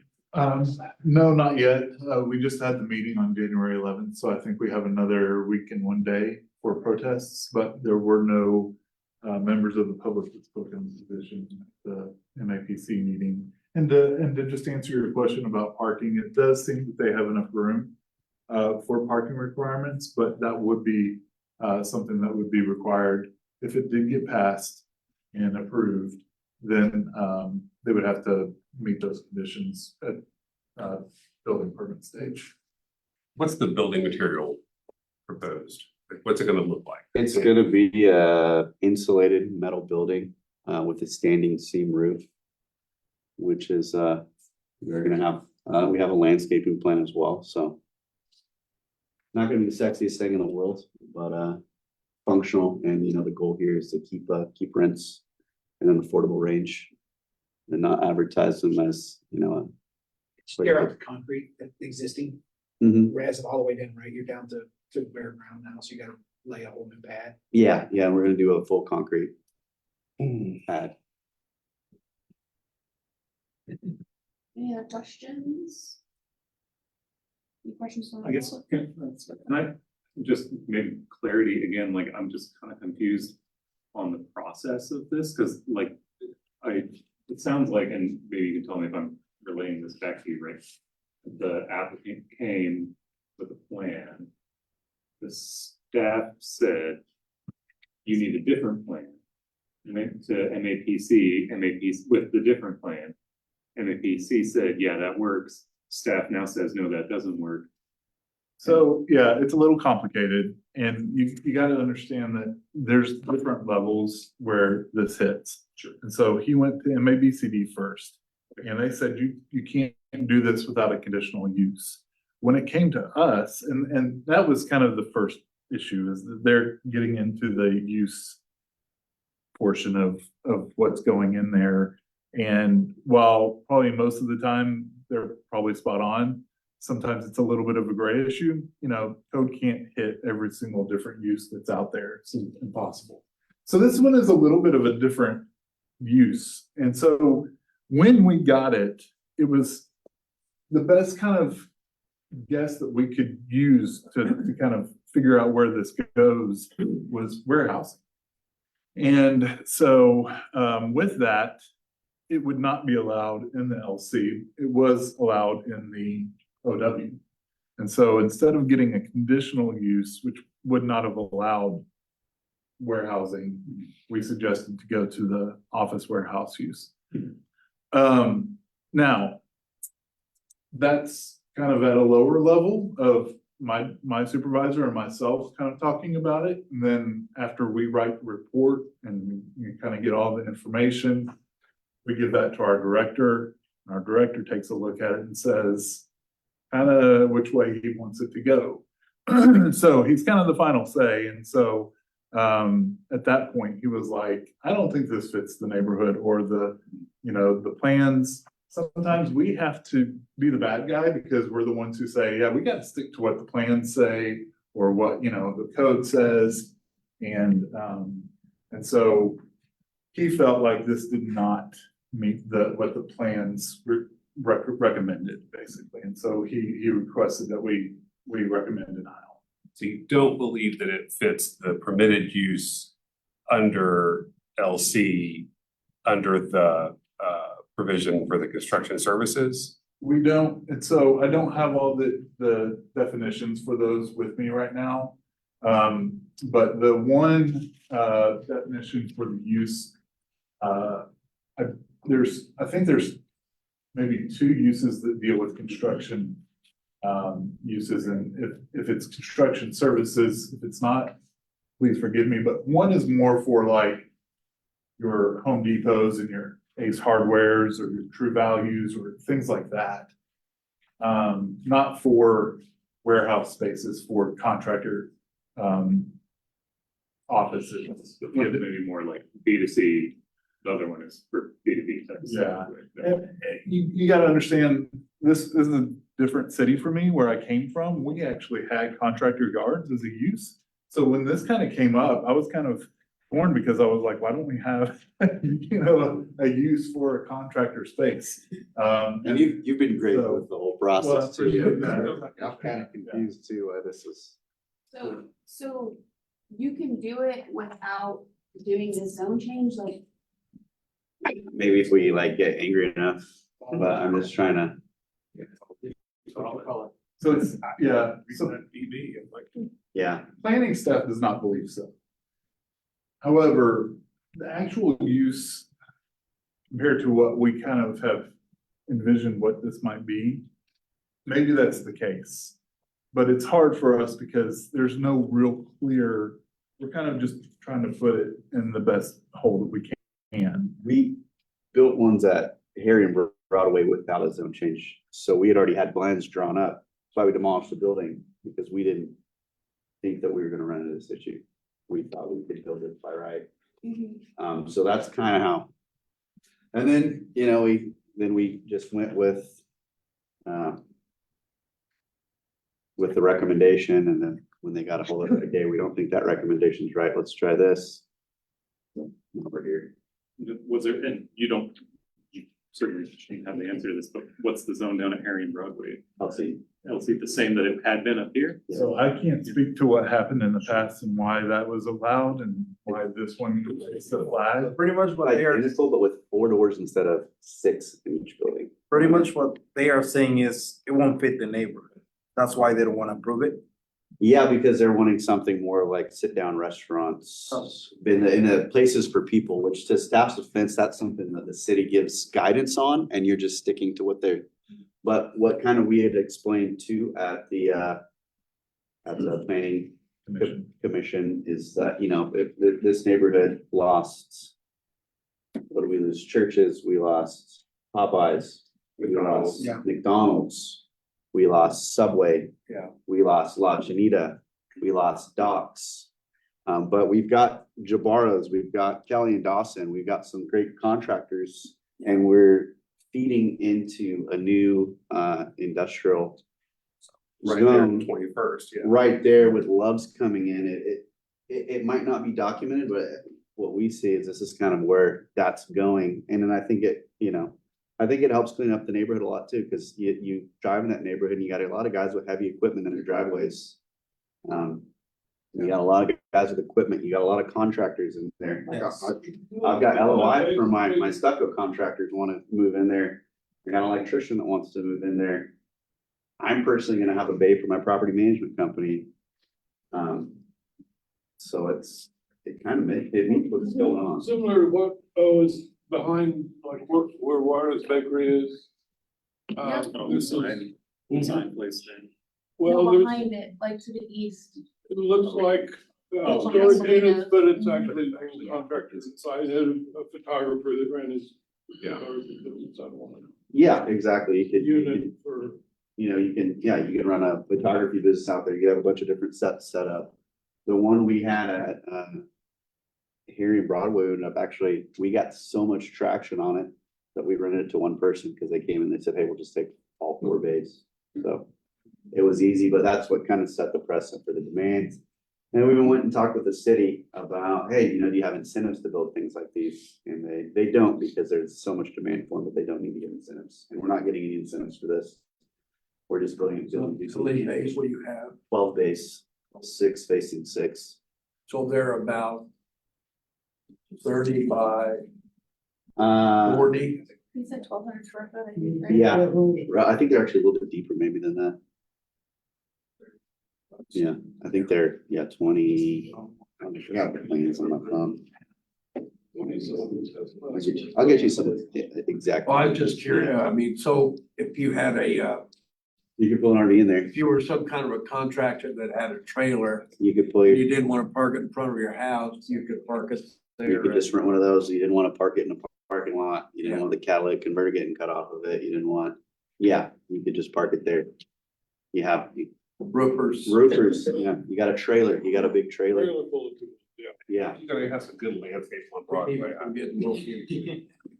No, not yet. We just had the meeting on January 11th, so I think we have another week and 1 day for protests, but there were no members of the public that spoke on the position at the MAPC meeting. And to just answer your question about parking, it does seem that they have enough room for parking requirements, but that would be something that would be required if it did get passed and approved. Then they would have to meet those conditions at building permit stage. What's the building material proposed? Like, what's it gonna look like? It's gonna be a insulated metal building with a standing seam roof, which is we're gonna have we have a landscaping plan as well, so not gonna be the sexiest thing in the world, but functional. And you know, the goal here is to keep rents in an affordable range and not advertise them as, you know, They're out the concrete, that existing, Mhm. razz it all the way down, right? You're down to bare ground now, so you gotta lay a whole new pad. Yeah, we're gonna do a full concrete pad. Any other questions? Any questions? from I guess, the can I just maybe clarity again, like, I'm just kind of confused on the process of this, because like, it sounds like, and maybe you can tell me if I'm relaying this back to you, right? The applicant came with a plan. The staff said, you need a different plan. And went to MAPC with the different plan. MAPC said, yeah, that works. Staff now says, no, that doesn't work. So, yeah, it's a little complicated, and you gotta understand that there's different levels where this hits. Sure. And so he went to MABCD first, and they said, you can't do this without a conditional use. When it came to us, and that was kind of the first issue, is that they're getting into the use portion of what's going in there. And while probably most of the time they're probably spot on, sometimes it's a little bit of a gray issue. You know, code can't hit every single different use that's out there. It's impossible. So this one is a little bit of a different use. And so when we got it, it was the best kind of guess that we could use to kind of figure out where this goes was warehousing. And so with that, it would not be allowed in the LC. It was allowed in the OW. And so instead of getting a conditional use, which would not have allowed warehousing, we suggested to go to the office warehouse use. Now, that's kind of at a lower level of my supervisor and myself kind of talking about it. And then after we write the report and we kind of get all the information, we give that to our director. Our director takes a look at it and says kind of which way he wants it to go. So he's kind of the final say. And so at that point, he was like, I don't think this fits the neighborhood or the plans. Sometimes we have to be the bad guy because we're the ones who say, yeah, we got to stick to what the plans say or what, the code says. And so he felt like this did not meet what the plans recommended, basically. And so he requested that we recommend denial. So you don't believe that it fits the permitted use under LC, under the provision for the construction services? We don't, and so I don't have all the definitions for those with me right now. But the one definition for the use, I think there's maybe two uses that deal with construction uses, and if it's construction services, if it's not, please forgive me, but one is more for like your Home Depots and your Ace Hardwares or your True Values or things like that. Not for warehouse spaces, for contractor offices. Maybe more like B2C, the other one is for B2B. Yeah. You gotta understand, this is a different city for me where I came from. We actually had contractor yards as a use. So when this kind of came up, I was kind of torn because I was like, why don't we have, a use for a contractor space? And you've been great with the whole process Well, I too. appreciate that. I'm kind of confused too, why this is. So you can do it without doing the zone change, like, Maybe if we like get angry enough, but I'm just trying to. So it's, yeah, Yeah, planning staff does not believe so. However, the actual use compared to what we kind of have envisioned what this might be, maybe that's the case. But it's hard for us because there's no real clear, we're kind of just trying to put it in the best hole that we can. we built ones at Harry and Broadway without a zone change. So we had already had plans drawn up. That's why we demolished the building, because we didn't think that we were gonna run into this issue. We thought we could build it by right. So that's kind of how. And then, we just went with the recommendation, and then when they got a hold of it, okay, we don't think that recommendation's right, let's try this. Over here. Was there, and you certainly shouldn't have the answer to this, but what's the zone down at Harry and Broadway? LC. LC, the same that it had been up here? So I can't speak to what happened in the past and why that was allowed and why this one is the flag. Pretty much what they are, Identical, but with 4 doors instead of 6 in each building. pretty much what they are saying is it won't fit the neighborhood. That's why they don't want to approve it. Yeah, because they're wanting something more like sit-down restaurants, in the places for people, which to staff's offense, that's something that the city gives guidance on, and you're just sticking to what they're. But what kind of we had explained too at the planning commission is that, if this neighborhood lost. What do we lose? Churches, we lost Popeyes, we lost McDonald's. We lost Subway. Yeah. We lost La Chinita. We lost Doc's. But we've got Jabara's, we've got Kelly and Dawson, we've got some great contractors, and we're feeding into a new industrial Right there, zone 21st, yeah. right there with Love's coming in. It might not be documented, but what we see is this is kind of where that's going. And then I think it helps clean up the neighborhood a lot too, because you drive in that neighborhood and you got a lot of guys with heavy equipment in their driveways. You got a lot of guys with equipment, you got a lot of contractors in there. I've got LOI for my stucco contractors want to move in there. I got an electrician that wants to move in there. I'm personally gonna have a bay for my property management company. So it kind of it meets what's going on. Similar to what, is behind, like, where Juarez Bakery is. This is, Sign placed in. well, No, there's, behind it, like to the east. it looks like, Oh, storage behind units, but it's actually contractors inside, a photographer that ran his. Yeah. Yeah, exactly. You could, Unit for. you can run a photography business out there. You have a bunch of different sets set up. The one we had at, here in Broadway, ended up actually, we got so much traction on it that we rented it to one person because they came and they said, hey, we'll just take all 4 bays. So it was easy, but that's what kind of set the precedent for the demand. And we even went and talked with the city about, hey, do you have incentives to build things like these? And they don't, because there's so much demand for them, but they don't need to get incentives. And we're not getting any incentives for this. We're just building. How many bays will you have? 12 bays, 6 facing 6. So they're about 35, Uh, 40. He said 1,200 square foot, I think, right? yeah, I think they're actually a little bit deeper maybe than that. Yeah, I think they're, 20. I forgot the plans on my phone. I'll get you some exact. Well, I'm just curious. I mean, so if you had You could pull an RV in there. if you were some kind of a contractor that had a trailer, You could pull and your, you didn't want to park it in front of your house, you could park it you there. could just rent one of those. You didn't want to park it in a parking lot. You didn't want the catalytic converter getting cut off of it. You didn't want, you could just park it there. You have Roofers. yeah. You got a trailer. You got a big trailer. Trailer full of tools, yeah. Yeah. You gotta have some good landscape on Broadway. I'm getting a little.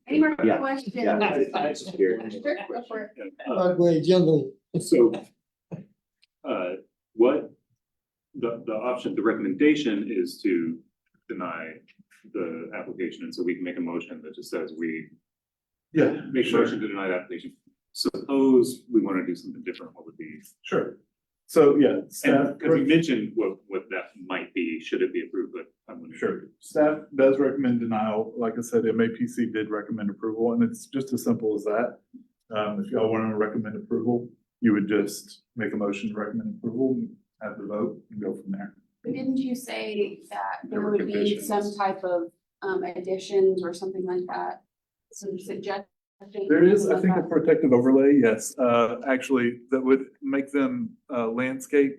Any more Yeah. questions? Yeah, it's here. Sure, go for it. Broadway jungle. So, what, the option, the recommendation is to deny the application, and so we can make a motion that just says we Yeah, make a motion to deny the application. Suppose we want to do something different, what would be? sure. So, yeah, And, staff, because we mentioned what that might be, should it be approved, but I'm gonna. sure. Staff does recommend denial. Like I said, MAPC did recommend approval, and it's just as simple as that. If y'all want to recommend approval, you would just make a motion to recommend approval, have the vote, and go from there. But didn't you say that there There were would be conditions. some type of additions or something like that? Some suggestions? There is, I about think, a that? protective overlay, yes, actually, that would make them landscape,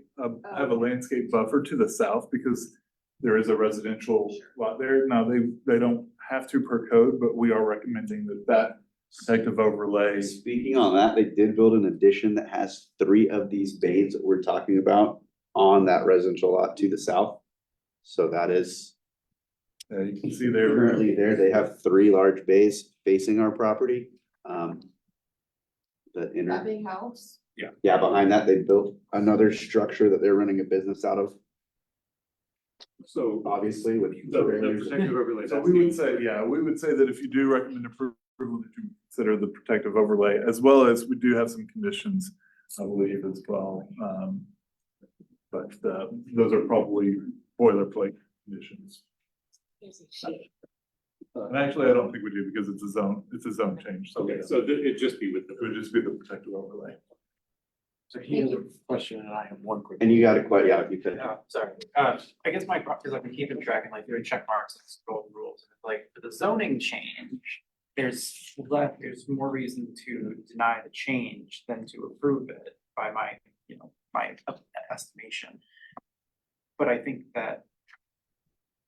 have a landscape buffer to the south, because there is a residential lot there. Now, they don't have to per code, but we are recommending that protective overlay. Speaking on that, they did build an addition that has 3 of these bays that we're talking about on that residential lot to the south. So that is You can see there. currently there. They have 3 large bays facing our property. The That inner, big house? yeah, behind that, they built another structure that they're running a business out of, So, obviously with. the protective overlay, So that's we the- would say, we would say that if you do recommend approval, that you consider the protective overlay, as well as we do have some conditions, I believe, as well. But those are probably boilerplate conditions. And actually, I don't think we do, because it's a zone change. Okay, so it'd just be with It would just be the protective overlay. So he has a question and I have one quick. And you got it quite, if you could. Sorry, I guess my problem is I've been keeping track and like doing check marks and scroll rules, like for the zoning change. There's more reason to deny the change than to approve it by my estimation. But I think that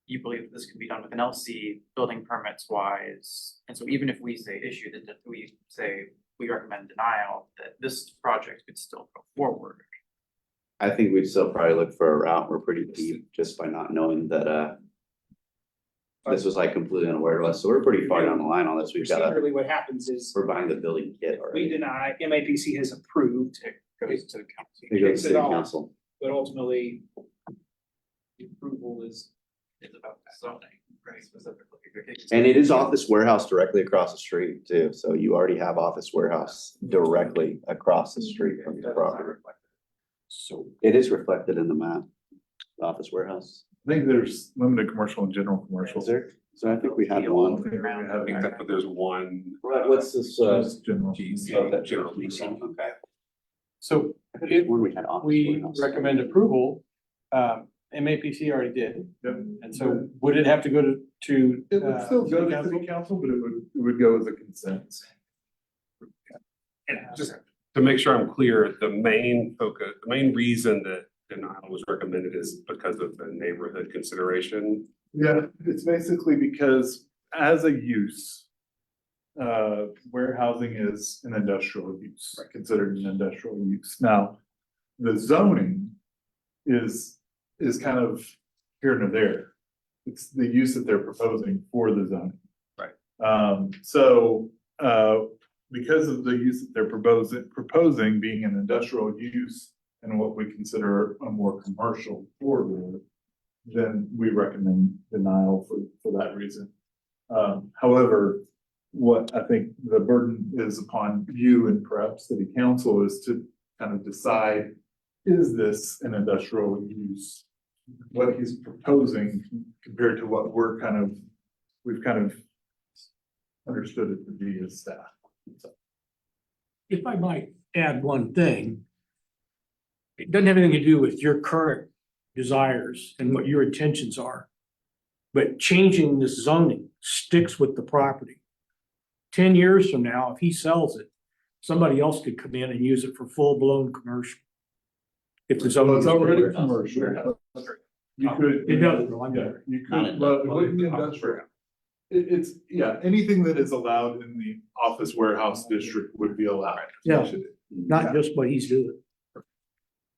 you believe this can be done with an LC building permits wise, and so even if we say issue that we say we recommend denial, that this project could still go forward. I think we'd still probably look for a route. We're pretty deep just by not knowing that, this was like completely unaware of us. So we're pretty far down the line on this. We've got Procedurally, what happens is we're buying the building kit we already. deny, MAPC has approved, It goes to the council. It goes takes to it the on. council. but ultimately the approval is It's about zoning, right, specifically. And it is Office Warehouse directly across the street too. So you already have Office Warehouse directly across the street from the property. So it is reflected in the map, the Office Warehouse. I think there's limited commercial and general commercial. Is there? So I think we had I one. think we have- Except for there's one. What's this, Just general. Oh, that general leasing, okay. So One we had Office we Warehouse. recommend approval, MAPC already did. And so would it have to go to? It would still go to city council, but it would go as a consent. And just to make sure I'm clear, the main focus, the main reason that denial was recommended is because of the neighborhood consideration. Yeah, it's basically because as a use, warehousing is an industrial use, considered an industrial use. Now, the zoning is kind of here and there. It's the use that they're proposing for the zoning. Right. Because of the use that they're proposing being an industrial use and what we consider a more commercial corridor, then we recommend denial for that reason. However, what I think the burden is upon you and perhaps city council is to kind of decide, is this an industrial use? What he's proposing compared to what we've kind of understood it to be as staff. If I might add one thing, it doesn't have anything to do with your current desires and what your intentions are. But changing this zoning sticks with the property. 10 years from now, if he sells it, somebody else could come in and use it for full-blown commercial. If the zoning. It's already commercial. You could. Industrial, I'm Yeah, sorry. you could, but it wouldn't be industrial. It's, yeah, anything that is allowed in the office warehouse district would be allowed. Yeah, not just what he's doing.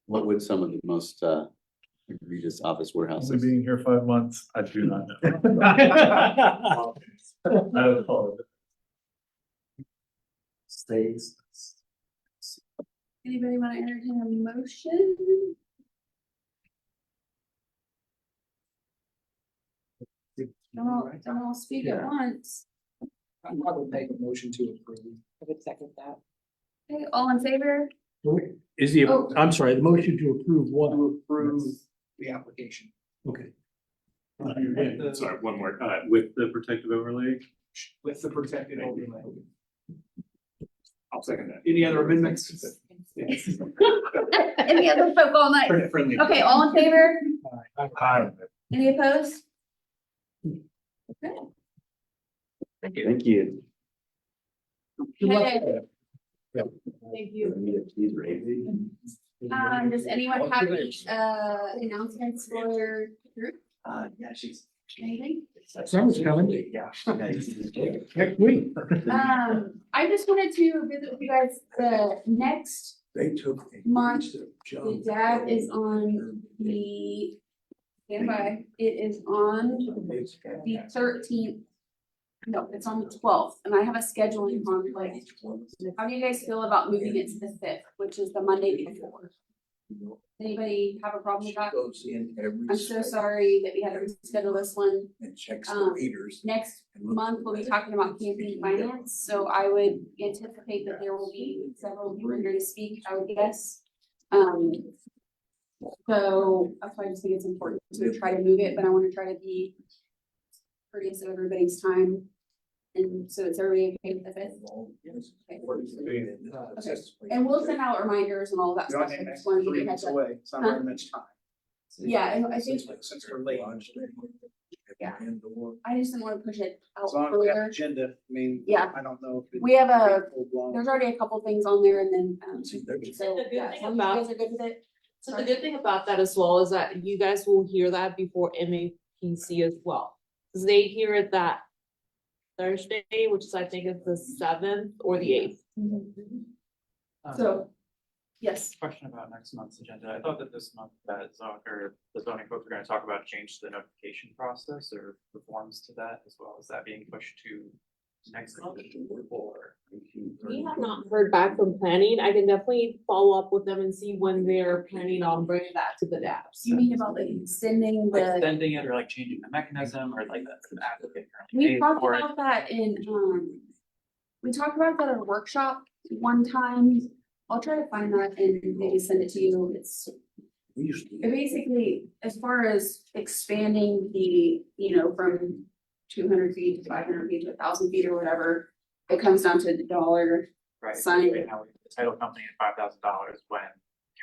What would some of the most egregious office Only warehouses? being here 5 months, I do not know. I apologize. Stays. Anybody want to entertain a motion? Don't all speak at once. I would make a motion to approve. I would second that. Okay, all in favor? Is the, Oh. I'm sorry, the motion to approve what? To approve the application. Okay. Sorry, one more, with the protective overlay. With the protected overlay. I'll second that. Any other amendments? Any other folk all night? Friendly. Okay, all in favor? Hi. Any opposed? Okay. Thank you. Okay. Thank you. Does anyone have any announcements for your group? Yeah, she's. Anything? Summer's coming. Yeah. Next week. I just wanted to visit with you guys the next They took. month. The dad is on the, stand by, it is on the 13th. No, it's on the 12th, and I have a scheduling conflict. How do you guys feel about moving it to the 5th, which is the Monday before? Anybody have a problem with that? Goes in every. I'm so sorry that we had to reschedule this one. And checks the readers. Next month, we'll be talking about campaign finance, so I would anticipate that there will be several people here to speak, I would guess. So that's why I just think it's important to try to move it, but I want to try to be courteous of everybody's time. And so it's already okay with the 5th? Okay. And we'll send out reminders and all of that stuff. I just wanted to give you a heads up. It's not very much time. Yeah, and I think, Since we're late. yeah, I just didn't want to push it out As long as we have further. agenda, I mean. Yeah. I don't know. if it- We have a, full-blown. there's already a couple things on there and then, so, The good yeah, thing as long as you about- guys are good with it. So the good thing about that as well is that you guys will hear that before MAPC as well. Cause they hear it that Thursday, which is I think is the 7th or the 8th. So, yes, Question about next month's agenda. I thought that this month that the zoning folks were gonna talk about change to the notification process or reforms to that as well. Is that being pushed to next month or? We have not heard back from planning. I can definitely follow up with them and see when they're planning on bringing that to the DAPS. you mean about like extending Like the, extending it or like changing the mechanism or like the applicant currently we pays talked for it? about that in, we talked about that at a workshop one time. I'll try to find that and maybe send it to you. It's it basically, as far as expanding the, from 200 feet to 500 feet to 1,000 feet or whatever, it comes down to the dollar Right. sign. Right now, the title company at $5,000 when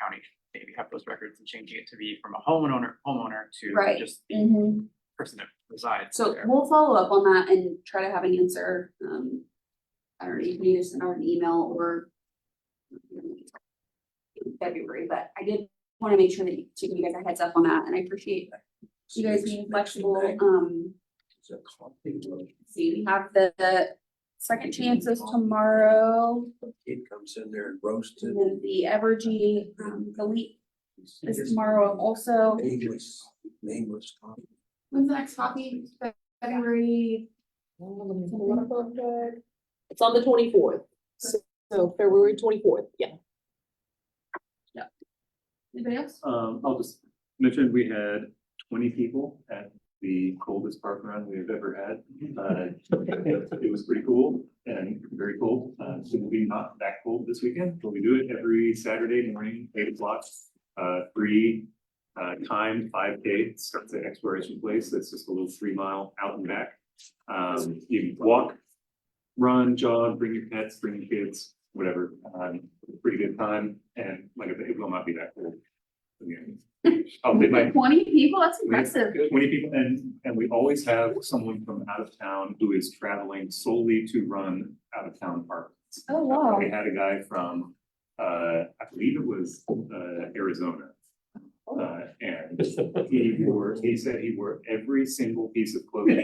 county maybe have those records and changing it to be from a homeowner to Right. just the Mhm. person that resides So there. we'll follow up on that and try to have an answer. I don't know, you can either send out an email or in February, but I did want to make sure that to give you guys a heads up on that, and I appreciate you guys being flexible. See, we have the second chances tomorrow, Kid comes in there and roasts it. and then the Evergy, the leap is tomorrow also. Nameless. When's the next coffee? February. It's on the 24th. So February 24th, yeah. Anybody else? I'll just mention, we had 20 people at the coldest park run we've ever had. It was pretty cool and very cold. So it'll be not that cold this weekend, but we do it every Saturday morning, 8 o'clock. Free, timed 5K, starts at Exploration Place. It's just a little 3 mile out and back. You can walk, run, jog, bring your pets, bring your kids, whatever. Pretty good time. And like I said, it will not be that cold. Again. Oh, they might. 20 people, that's We have impressive. 20 people, and we always have someone from out of town who is traveling solely to run out of town parks. Oh, wow. We had a guy from, I believe it was, Arizona. And he said he wore every single piece of clothing.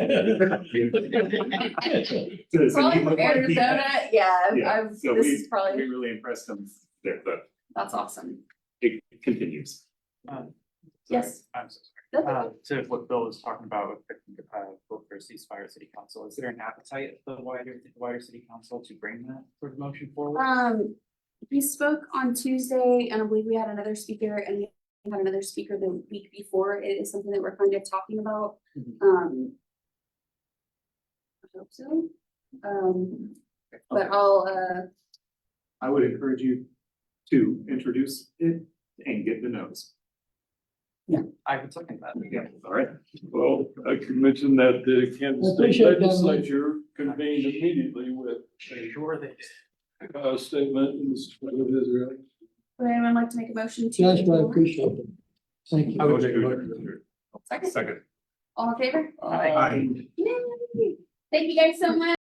Probably from Arizona, yeah, I've, So this we is probably, really impressed him there, but that's awesome. it continues. Yes. I'm so That's sorry. okay. To what Bill was talking about with the, vote for ceasefire city council, is there an appetite of the wider city council to bring that sort of motion forward? We spoke on Tuesday, and I believe we had another speaker, and we had another speaker the week before. It is something that we're kind of talking about. I hope so. But I would encourage you to introduce it and get the notes. I would second that. Yeah, all right. Well, I could mention that the Kansas State Appreciate that, Mike. Legislature convened immediately with Sure they did. a statement in the support of Israel. would anyone like to make a motion to? Yes, I adjourn? appreciate it. Thank I you. would encourage. Second, Second. all in favor? Aye. Yay. Thank you guys so much.